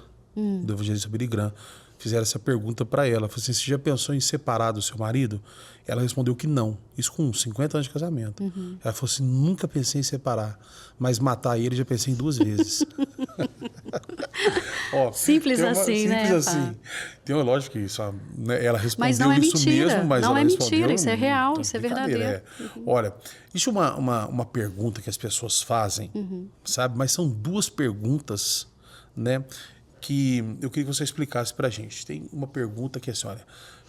Speaker 1: do evangelista Billy Graham. Fizeram essa pergunta para ela. Falei assim, você já pensou em separar do seu marido? Ela respondeu que não. Isso com 50 anos de casamento. Ela falou assim, nunca pensei em separar, mas matar ele já pensei em 2 vezes.
Speaker 2: Simples assim, né?
Speaker 1: Simples assim. Tem uma lógica que isso, né? Ela respondeu
Speaker 2: mas não é
Speaker 1: isso
Speaker 2: mentira.
Speaker 1: mesmo, mas
Speaker 2: não
Speaker 1: ela
Speaker 2: é
Speaker 1: respondeu...
Speaker 2: mentira, isso é real, isso é verdadeiro.
Speaker 1: Olha, isso é uma pergunta que as pessoas fazem, sabe? Mas são 2 perguntas, né? Que eu queria que você explicasse pra gente. Tem uma pergunta que é assim, olha,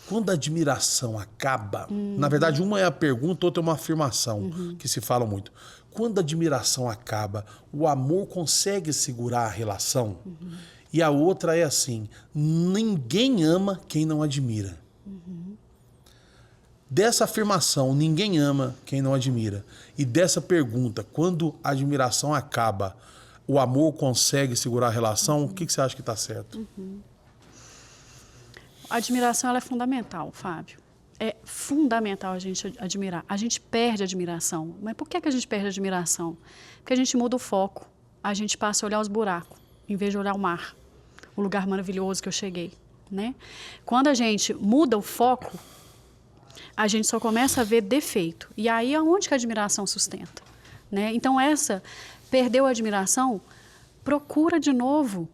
Speaker 1: quando a admiração acaba, na verdade uma é a pergunta, outra é uma afirmação, que se fala muito. Quando a admiração acaba, o amor consegue segurar a relação? E a outra é assim, ninguém ama quem não admira. Dessa afirmação, ninguém ama quem não admira. E dessa pergunta, quando a admiração acaba, o amor consegue segurar a relação? O que você acha que está certo?
Speaker 2: A admiração ela é fundamental, Fábio. É fundamental a gente admirar. A gente perde a admiração. Mas por que a gente perde a admiração? Porque a gente muda o foco. A gente passa a olhar os buracos, em vez de olhar o mar, o lugar maravilhoso que eu cheguei. Né? Quando a gente muda o foco, a gente só começa a ver defeito. E aí é onde que a admiração sustenta. Né? Então, perdeu a admiração, procura de novo.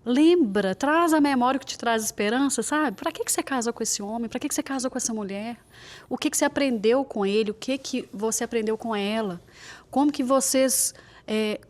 Speaker 2: Lembra, traz a memória que te traz esperança, sabe? Para que você casou com esse homem? Para que você casou com essa mulher? O que você aprendeu com ele? O que você aprendeu com ela? Como que vocês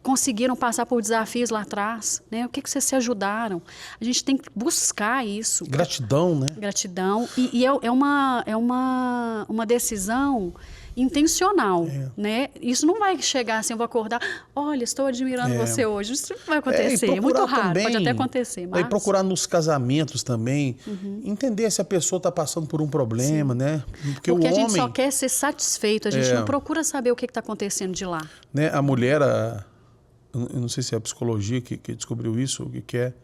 Speaker 2: conseguiram passar por desafios lá atrás? Né? O que vocês se ajudaram? A gente tem que buscar isso.
Speaker 1: Gratidão, né?
Speaker 2: Gratidão. E é uma decisão intencional, né? Isso não vai chegar assim, eu vou acordar, olha, estou admirando você hoje. Isso não vai acontecer, é muito raro, também, pode até acontecer. Mas...
Speaker 1: E procurar nos casamentos também, entender se a pessoa está passando por um problema, né? Porque o homem...
Speaker 2: a gente só quer ser satisfeito, a gente não procura saber o que está acontecendo de lá.
Speaker 1: Né? A mulher, eu não sei se é a psicologia que descobriu isso, o que é,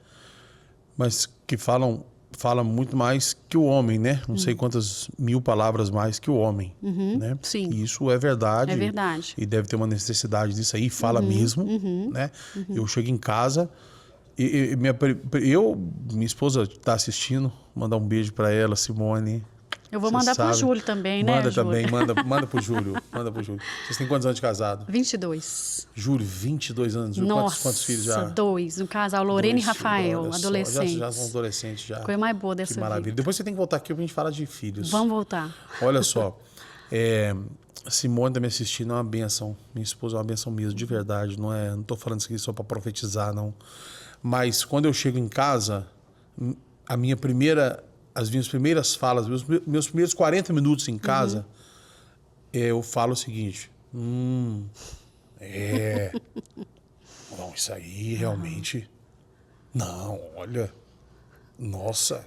Speaker 1: mas que fala muito mais que o homem, né? Não sei quantas mil palavras mais que o homem, né?
Speaker 2: Sim.
Speaker 1: E isso é verdade.
Speaker 2: É verdade.
Speaker 1: E deve ter uma necessidade disso aí, fala mesmo, né? Eu chego em casa e minha esposa está assistindo, mandar um beijo para ela, Simone.
Speaker 2: Eu vou
Speaker 1: Cê
Speaker 2: mandar pro
Speaker 1: sabe.
Speaker 2: Júlio também, né,
Speaker 1: Manda
Speaker 2: Júlio?
Speaker 1: também, manda pro Júlio. Manda pro Júlio. Vocês têm quantos anos de casado?
Speaker 2: 22.
Speaker 1: Júlio, 22 anos. Júlio,
Speaker 2: Nossa,
Speaker 1: quantos filhos já?
Speaker 2: 2. Um casal, Lorena e
Speaker 1: Dois
Speaker 2: Rafael,
Speaker 1: filhos, olha só,
Speaker 2: adolescentes.
Speaker 1: Já são adolescentes já.
Speaker 2: Coisa mais boa dessa
Speaker 1: Que maravilha.
Speaker 2: vida.
Speaker 1: Depois você tem que voltar aqui pra gente falar de filhos.
Speaker 2: Vamos voltar.
Speaker 1: Olha só, a Simone tá me assistindo, é uma benção. Minha esposa é uma benção mesmo, de verdade. Não tô falando isso aqui só pra profetizar, não. Mas quando eu chego em casa, as minhas primeiras falas, meus primeiros 40 minutos em casa, eu falo o seguinte: não, isso aí realmente. Não, olha. Nossa,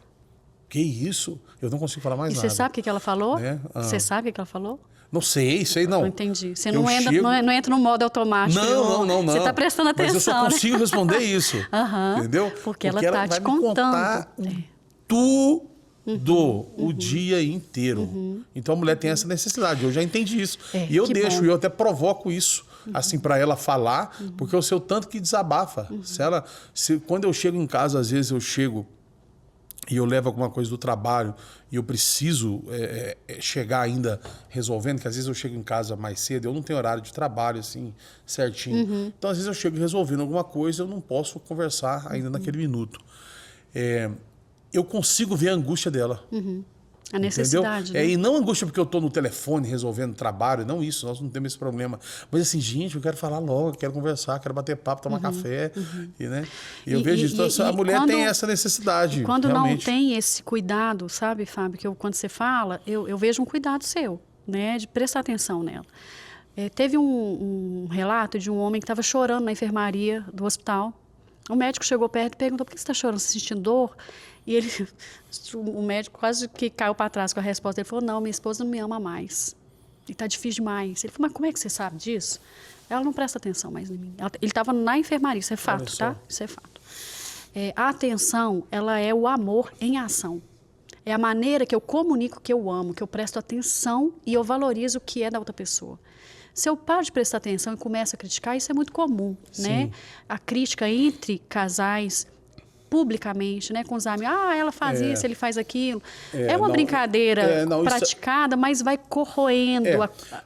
Speaker 1: que isso? Eu não consigo falar mais
Speaker 2: E
Speaker 1: nada.
Speaker 2: você sabe o que ela falou?
Speaker 1: Né?
Speaker 2: Você sabe o que ela falou?
Speaker 1: Não sei não.
Speaker 2: Não entendi. Você
Speaker 1: Eu
Speaker 2: não entra,
Speaker 1: chego-
Speaker 2: não entra no modo automático.
Speaker 1: Não.
Speaker 2: Você está prestando atenção,
Speaker 1: Mas eu só consigo responder isso.
Speaker 2: Aham.
Speaker 1: Entendeu?
Speaker 2: Porque ela tá
Speaker 1: vai
Speaker 2: te
Speaker 1: me contar
Speaker 2: contando.
Speaker 1: tudo o dia inteiro. Então a mulher tem essa necessidade. Eu já entendi isso. E eu
Speaker 2: que
Speaker 1: deixo,
Speaker 2: bom.
Speaker 1: eu até provoco isso, assim, para ela falar, porque eu sei o tanto que desabafa. Quando eu chego em casa, às vezes eu chego e eu levo alguma coisa do trabalho e eu preciso chegar ainda resolvendo, que às vezes eu chego em casa mais cedo, eu não tenho horário de trabalho assim certinho. Então às vezes eu chego resolvendo alguma coisa, eu não posso conversar ainda naquele minuto. Eu consigo ver a angústia dela.
Speaker 2: A necessidade.
Speaker 1: Entendeu?
Speaker 2: Né?
Speaker 1: E não angústia porque eu estou no telefone resolvendo trabalho, não isso, nós não temos esse problema. Mas assim, gente, eu quero falar logo, eu quero conversar, quero bater papo, tomar café. E eu vejo isso. Então, a mulher tem essa necessidade.
Speaker 2: Quando
Speaker 1: realmente.
Speaker 2: não tem esse cuidado, sabe, Fábio, que quando você fala, eu vejo um cuidado seu, né, de prestar atenção nela. Teve um relato de um homem que estava chorando na enfermaria do hospital. O médico chegou perto e perguntou: por que você está chorando? Você está sentindo dor? E o médico quase que caiu para trás com a resposta. Ele falou: não, minha esposa não me ama mais. E está difícil demais. Ele falou: mas como é que você sabe disso? Ela não presta atenção mais em mim. Ele estava na enfermaria, isso é fato, tá? Isso é fato. A atenção, ela é o amor em ação. É a maneira que eu comunico que eu amo, que eu presto atenção e eu valorizo o que é da outra pessoa. Se eu paro de prestar atenção e começo a criticar, isso é muito comum, né? A crítica entre casais, publicamente, né, com os amigos. Ela faz isso, ele faz aquilo. É uma brincadeira praticada, mas vai corroendo.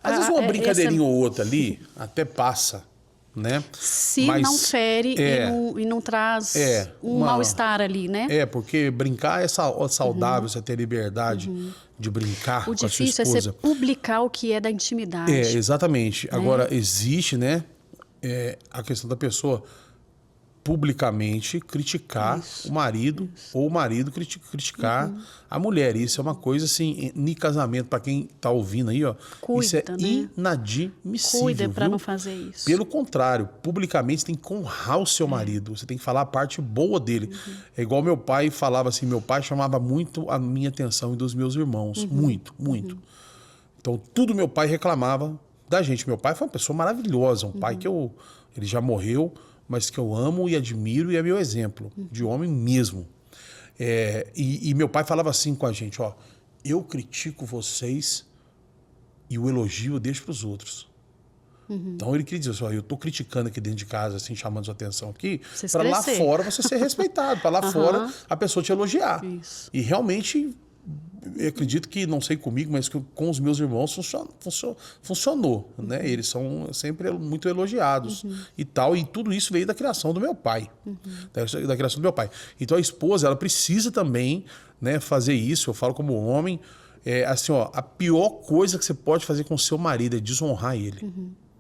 Speaker 1: Às vezes uma brincadeirinha ou outra ali até passa, né?
Speaker 2: Se
Speaker 1: mas,
Speaker 2: não fere e não traz um mal-estar ali, né?
Speaker 1: Porque brincar é saudável, você ter liberdade de brincar com a sua esposa.
Speaker 2: O difícil é você publicar o que é da intimidade.
Speaker 1: Exatamente. Agora, existe, né, a questão da pessoa publicamente criticar o marido ou o marido criticar a mulher. Isso é uma coisa assim, em casamento, para quem tá ouvindo aí, ó, isso é inadmissível.
Speaker 2: Cuida para não fazer isso.
Speaker 1: Pelo contrário, publicamente você tem que honrar o seu marido, você tem que falar a parte boa dele. É igual meu pai falava assim, meu pai chamava muito a minha atenção e dos meus irmãos, muito. Então tudo meu pai reclamava da gente. Meu pai foi uma pessoa maravilhosa, um pai que ele já morreu, mas que eu amo e admiro e é meu exemplo, de homem mesmo. E meu pai falava assim com a gente, ó: eu critico vocês e o elogio eu deixo para os outros. Então ele queria dizer assim, ó, eu estou criticando aqui dentro de casa, assim, chamando sua atenção aqui, para lá fora você ser respeitado, para lá fora a pessoa te elogiar.
Speaker 2: Isso.
Speaker 1: E realmente, eu acredito que, não sei comigo, mas que com os meus irmãos funcionou, né? Eles são sempre muito elogiados e tal, e tudo isso veio da criação do meu pai, da criação do meu pai. Então a esposa, ela precisa também, né, fazer isso. Eu falo como homem, assim, ó, a pior coisa que você pode fazer com o seu marido é desonrar ele.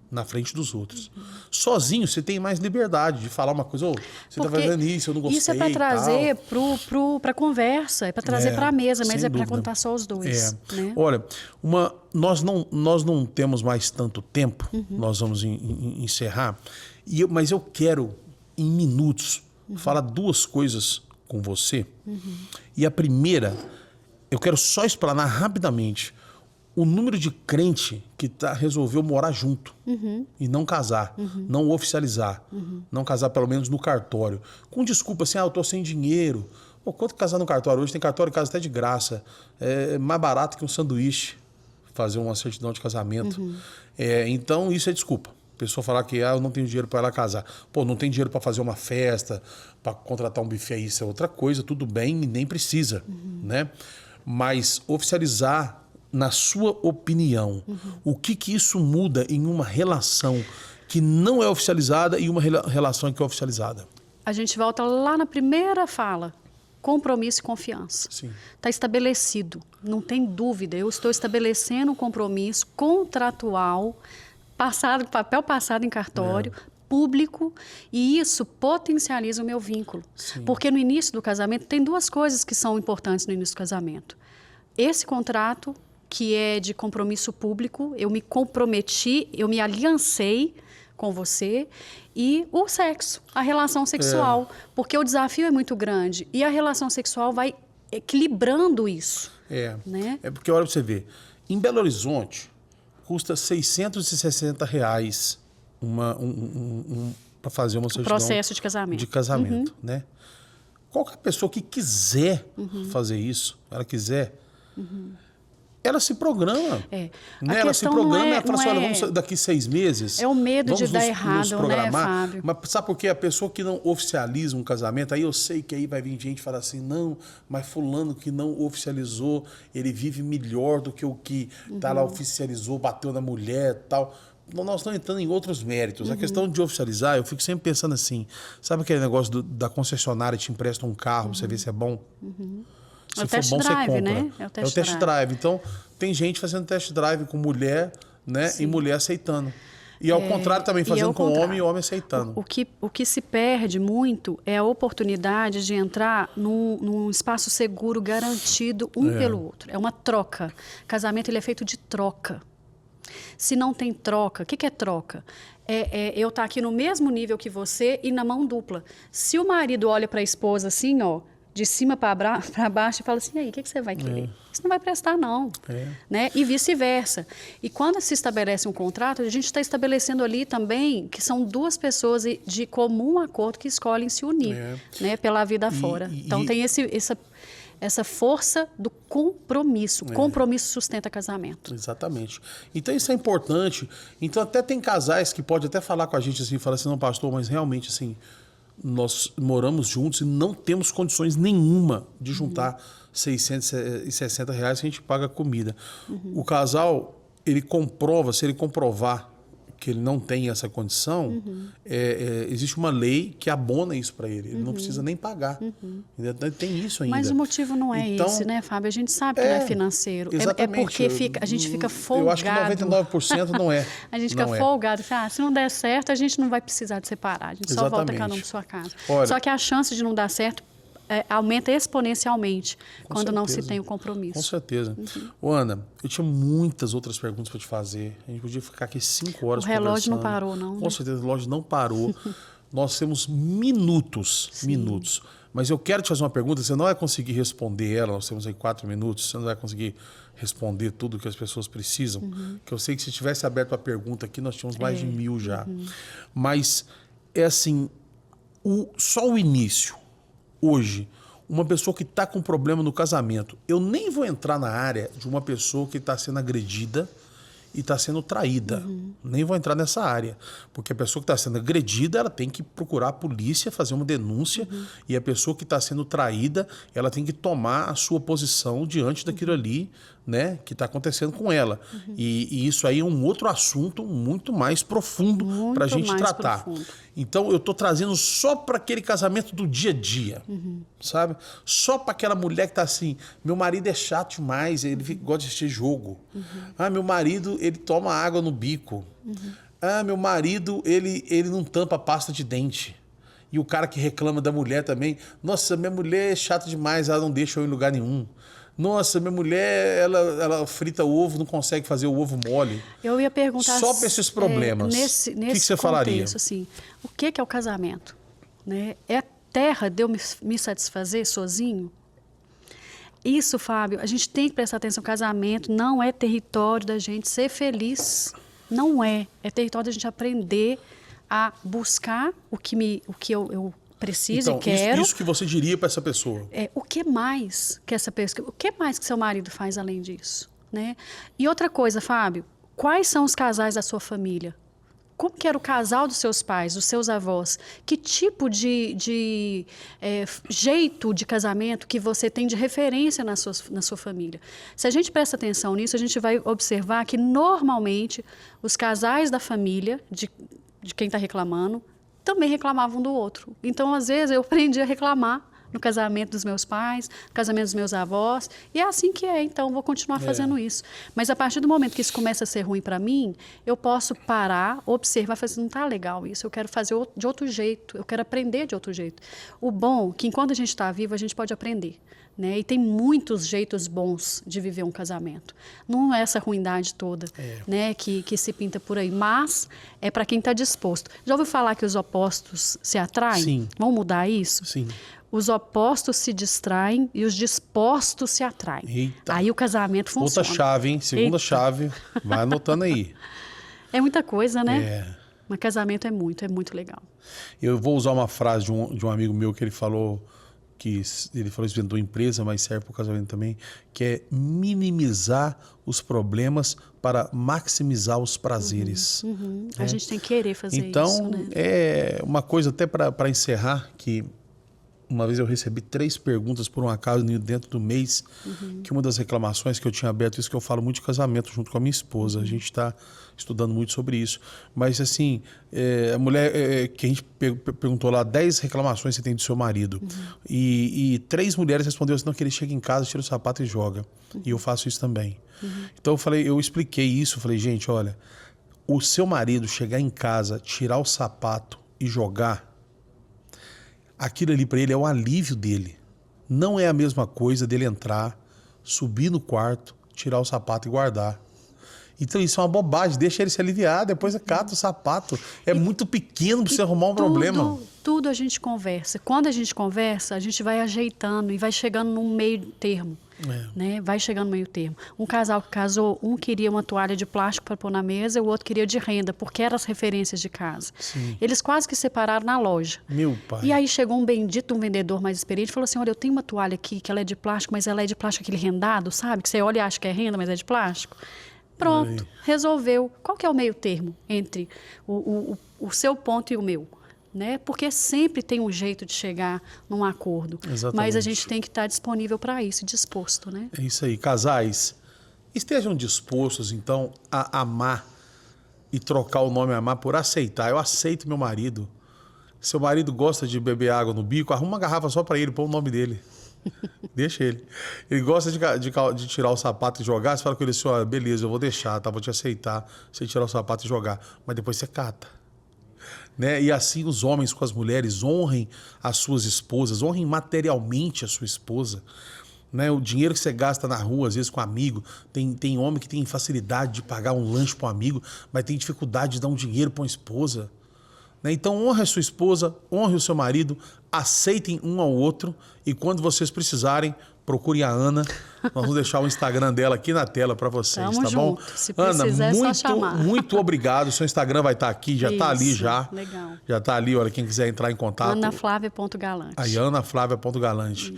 Speaker 1: Na frente dos outros. Sozinho, você tem mais liberdade de falar uma coisa, você está fazendo isso, eu não gostei.
Speaker 2: Isso é para trazer para a conversa, é para trazer para a mesa, mas é para contar só os dois. Né?
Speaker 1: Olha, nós não temos mais tanto tempo, nós vamos encerrar, mas eu quero, em minutos, falar duas coisas com você. E a primeira, eu quero só explanar rapidamente o número de crente que resolveu morar junto e não casar, não oficializar, não casar pelo menos no cartório, com desculpa assim, eu tô sem dinheiro. Pô, quanto casar no cartório? Hoje tem cartório em casa até de graça. É mais barato que um sanduíche fazer uma certidão de casamento. Então, isso é desculpa. A pessoa falar que eu não tenho dinheiro para ela casar. Pô, não tem dinheiro para fazer uma festa, para contratar um buffet, isso é outra coisa, tudo bem, nem precisa, né? Mas oficializar, na sua opinião, o que isso muda em uma relação que não é oficializada e uma relação que é oficializada?
Speaker 2: A gente volta lá na primeira fala. Compromisso e confiança. Está estabelecido, não tem dúvida. Eu estou estabelecendo um compromisso contratual, papel passado em cartório, público, e isso potencializa o meu vínculo. Porque no início do casamento, tem duas coisas que são importantes no início do casamento. Esse contrato, que é de compromisso público, eu me comprometi, eu me aliancei com você, e o sexo, a relação sexual, porque o desafio é muito grande e a relação sexual vai equilibrando isso. Né?
Speaker 1: É porque olha pra você ver, em Belo Horizonte custa R$660 para fazer uma certidão
Speaker 2: processo de casamento.
Speaker 1: Né? Qualquer pessoa que quiser fazer isso, ela quiser, ela se programa. Né? Ela se programa e ela fala assim, olha, vamos daqui 6 meses.
Speaker 2: É o medo de dar errado,
Speaker 1: né,
Speaker 2: Fábio?
Speaker 1: Mas sabe por quê? A pessoa que não oficializa um casamento, aí eu sei que aí vai vir gente falar assim, não, mas fulano que não oficializou, ele vive melhor do que o que tá lá, oficializou, bateu na mulher e tal. Nós estamos entrando em outros méritos. A questão de oficializar, eu fico sempre pensando assim, sabe aquele negócio da concessionária te empresta um carro, você vê se é bom? Se for bom, você compra.
Speaker 2: Né? É o test
Speaker 1: drive. Então, tem gente fazendo test drive com mulher, né? E mulher aceitando. E ao contrário também, fazendo com homem e homem aceitando.
Speaker 2: O que se perde muito é a oportunidade de entrar num espaço seguro garantido pelo outro. É uma troca. Casamento ele é feito de troca. Se não tem troca, o que é troca? Eu estar aqui no mesmo nível que você e na mão dupla. Se o marido olha para a esposa assim, ó, de cima para baixo e fala assim, e aí, o que você vai querer? Isso não vai prestar, não. Né? E vice-versa. E quando se estabelece um contrato, a gente está estabelecendo ali também que são duas pessoas de comum acordo que escolhem se unir, né? Pela vida fora. Então, tem essa força do compromisso. Compromisso sustenta casamento.
Speaker 1: Exatamente. Então, isso é importante. Então, até tem casais que podem até falar com a gente assim, falar assim, não, pastor, mas realmente, assim, nós moramos juntos e não temos condições nenhuma de juntar R$660 que a gente paga comida. O casal, ele comprova, se ele comprovar que ele não tem essa condição, existe uma lei que abona isso para ele. Ele não precisa nem pagar. Tem isso ainda.
Speaker 2: Mas o motivo não é esse, né, Fábio? A gente sabe que não é financeiro.
Speaker 1: Exatamente.
Speaker 2: É porque a gente fica folgado.
Speaker 1: Eu acho que 99% não é.
Speaker 2: A gente fica folgado. Se não der certo, a gente não vai precisar de separar. A gente só volta cada um para sua casa.
Speaker 1: Olha,
Speaker 2: só que a chance de não dar certo aumenta exponencialmente quando não se tem o compromisso.
Speaker 1: Com certeza. Ana, eu tinha muitas outras perguntas para te fazer. A gente podia ficar aqui 5 horas conversando.
Speaker 2: O relógio não parou, não.
Speaker 1: Com certeza, o relógio não parou. Nós temos minutos. Mas eu quero te fazer uma pergunta, você não vai conseguir responder ela, nós temos aí 4 minutos, você não vai conseguir responder tudo que as pessoas precisam, que eu sei que se tivesse aberto a pergunta aqui, nós tínhamos mais de 1000 já. Mas, é assim, só o início. Hoje, uma pessoa que está com problema no casamento, eu nem vou entrar na área de uma pessoa que está sendo agredida e está sendo traída. Nem vou entrar nessa área. Porque a pessoa que está sendo agredida, ela tem que procurar a polícia, fazer uma denúncia. E a pessoa que está sendo traída, ela tem que tomar a sua posição diante daquilo ali, né, que está acontecendo com ela. E isso aí é um outro assunto muito mais profundo para a gente tratar. Então, eu estou trazendo só para aquele casamento do dia a dia, sabe? Só para aquela mulher que está assim, meu marido é chato demais, ele gosta de assistir jogo. Meu marido, ele toma água no bico. Meu marido, ele não tampa a pasta de dente. E o cara que reclama da mulher também, nossa, minha mulher é chata demais, ela não deixa eu ir em lugar nenhum. Nossa, minha mulher, ela frita o ovo, não consegue fazer o ovo mole.
Speaker 2: Eu ia perguntar...
Speaker 1: Só para esses problemas,
Speaker 2: nesse
Speaker 1: o que você
Speaker 2: contexto,
Speaker 1: falaria?
Speaker 2: Assim, o que é o casamento? Né? É a terra de eu me satisfazer sozinho? Isso, Fábio, a gente tem que prestar atenção. Casamento não é território da gente ser feliz. Não é. É território da gente aprender a buscar o que eu preciso
Speaker 1: então,
Speaker 2: e quero.
Speaker 1: Isso que você diria para essa pessoa.
Speaker 2: O que mais que essa pessoa, o que mais que seu marido faz além disso, né? E outra coisa, Fábio, quais são os casais da sua família? Como que era o casal dos seus pais, dos seus avós? Que tipo de jeito de casamento que você tem de referência na sua família? Se a gente presta atenção nisso, a gente vai observar que, normalmente, os casais da família, de quem está reclamando, também reclamavam do outro. Então, às vezes, eu aprendi a reclamar no casamento dos meus pais, no casamento dos meus avós, e é assim que é, então vou continuar fazendo isso. Mas a partir do momento que isso começa a ser ruim para mim, eu posso parar, observar, falar assim, não está legal isso, eu quero fazer de outro jeito, eu quero aprender de outro jeito. O bom é que enquanto a gente está vivo, a gente pode aprender. Né? E tem muitos jeitos bons de viver um casamento. Não é essa ruindade toda né, que se pinta por aí, mas é para quem está disposto. Já ouviu falar que os opostos se atraem?
Speaker 1: Sim.
Speaker 2: Vamos mudar isso?
Speaker 1: Sim.
Speaker 2: Os opostos se distraem e os dispostos se atraem.
Speaker 1: Eita.
Speaker 2: Aí o casamento funciona.
Speaker 1: Outra chave, hein? Segunda chave. Vai anotando aí.
Speaker 2: É muita coisa, né? Mas casamento é muito legal.
Speaker 1: Eu vou usar uma frase de um amigo meu que ele falou isso dentro da empresa, mas serve para o casamento também, que é minimizar os problemas para maximizar os prazeres.
Speaker 2: Né? A gente tem que querer fazer isso.
Speaker 1: Então,
Speaker 2: né?
Speaker 1: é uma coisa até para encerrar, que uma vez eu recebi 3 perguntas por um acaso dentro do mês, que uma das reclamações que eu tinha aberto, isso que eu falo muito de casamento junto com a minha esposa, a gente está estudando muito sobre isso, mas assim, a mulher que a gente perguntou lá, 10 reclamações você tem do seu marido, e 3 mulheres responderam assim, não, que ele chega em casa, tira o sapato e joga, e eu faço isso também. Então eu expliquei isso, falei, gente, olha, o seu marido chegar em casa, tirar o sapato e jogar, aquilo ali para ele é o alívio dele. Não é a mesma coisa dele entrar, subir no quarto, tirar o sapato e guardar. Então isso é uma bobagem, deixa ele se aliviar, depois cata o sapato. É muito pequeno para você arrumar um problema.
Speaker 2: Tudo a gente conversa. Quando a gente conversa, a gente vai ajeitando e vai chegando num meio termo. Né? Vai chegando no meio termo. Um casal que casou, um queria uma toalha de plástico para pôr na mesa, o outro queria de renda, porque eram as referências de casa.
Speaker 1: Sim.
Speaker 2: Eles quase que separaram na loja.
Speaker 1: Meu pai.
Speaker 2: E aí chegou um bendito, um vendedor mais experiente, e falou assim, olha, eu tenho uma toalha aqui que ela é de plástico, mas ela é de plástico aquele rendado, sabe? Que você olha e acha que é renda, mas é de plástico. Pronto, resolveu. Qual que é o meio termo entre o seu ponto e o meu? Né? Porque sempre tem um jeito de chegar num acordo.
Speaker 1: Exatamente.
Speaker 2: Mas a gente tem que estar disponível para isso, disposto, né?
Speaker 1: É isso aí. Casais, estejam dispostos, então, a amar e trocar o nome amar por aceitar. Eu aceito meu marido. Seu marido gosta de beber água no bico, arruma uma garrafa só para ele, põe o nome dele. Deixa ele. Ele gosta de tirar o sapato e jogar, você fala com ele assim, ó, beleza, eu vou deixar, tá? Vou te aceitar, você tirar o sapato e jogar. Mas depois você cata. Né? E assim os homens com as mulheres honrem as suas esposas, honrem materialmente a sua esposa. Né? O dinheiro que você gasta na rua, às vezes com amigo, tem homem que tem facilidade de pagar um lanche para um amigo, mas tem dificuldade de dar um dinheiro para uma esposa. Né? Então honre a sua esposa, honre o seu marido, aceitem um ao outro e quando vocês precisarem, procurem a Ana. Nós vamos deixar o Instagram dela aqui na tela para vocês,
Speaker 2: Tamo
Speaker 1: tá
Speaker 2: junto.
Speaker 1: bom?
Speaker 2: Se precisar,
Speaker 1: Ana,
Speaker 2: é só chamar.
Speaker 1: muito obrigado. Seu Instagram vai estar aqui, já está ali já.
Speaker 2: Legal.
Speaker 1: Já está ali, olha, quem quiser entrar em contato.
Speaker 2: AnaFlávia.Galante.
Speaker 1: Aí, AnaFlávia.Galante.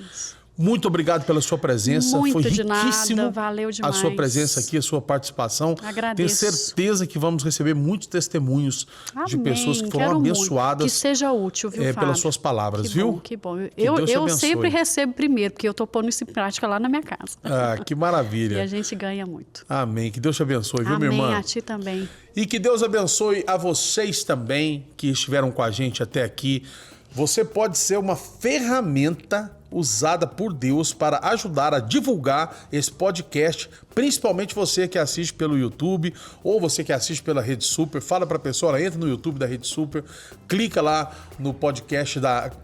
Speaker 1: Muito obrigado pela sua presença.
Speaker 2: Muito
Speaker 1: Foi
Speaker 2: de
Speaker 1: riquíssimo
Speaker 2: nada, valeu demais.
Speaker 1: a sua presença aqui, a sua participação.
Speaker 2: Agradeço.
Speaker 1: Tenho certeza que vamos receber muitos testemunhos de pessoas que foram
Speaker 2: Quero
Speaker 1: abençoadas.
Speaker 2: Muito. Que seja útil, viu, Fábio?
Speaker 1: Pelas suas palavras, viu?
Speaker 2: Que bom.
Speaker 1: Que Deus te
Speaker 2: eu
Speaker 1: abençoe.
Speaker 2: sempre recebo primeiro, porque eu estou pondo isso em prática lá na minha casa.
Speaker 1: Ah, que maravilha.
Speaker 2: E a gente ganha muito.
Speaker 1: Amém. Que Deus te abençoe, viu, minha irmã?
Speaker 2: Amém, a ti também.
Speaker 1: E que Deus abençoe a vocês também que estiveram com a gente até aqui. Você pode ser uma ferramenta usada por Deus para ajudar a divulgar esse podcast, principalmente você que assiste pelo YouTube ou você que assiste pela Rede Super. Fala para a pessoa, ela entra no YouTube da Rede Super, clica lá no podcast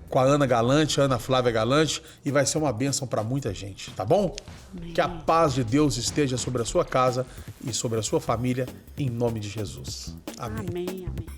Speaker 1: com a Ana Galante, Ana Flávia Galante, e vai ser uma bênção para muita gente, tá bom? Amém. Que a paz de Deus esteja sobre a sua casa e sobre a sua família, em nome de Jesus. Amém.
Speaker 2: Amém, amém.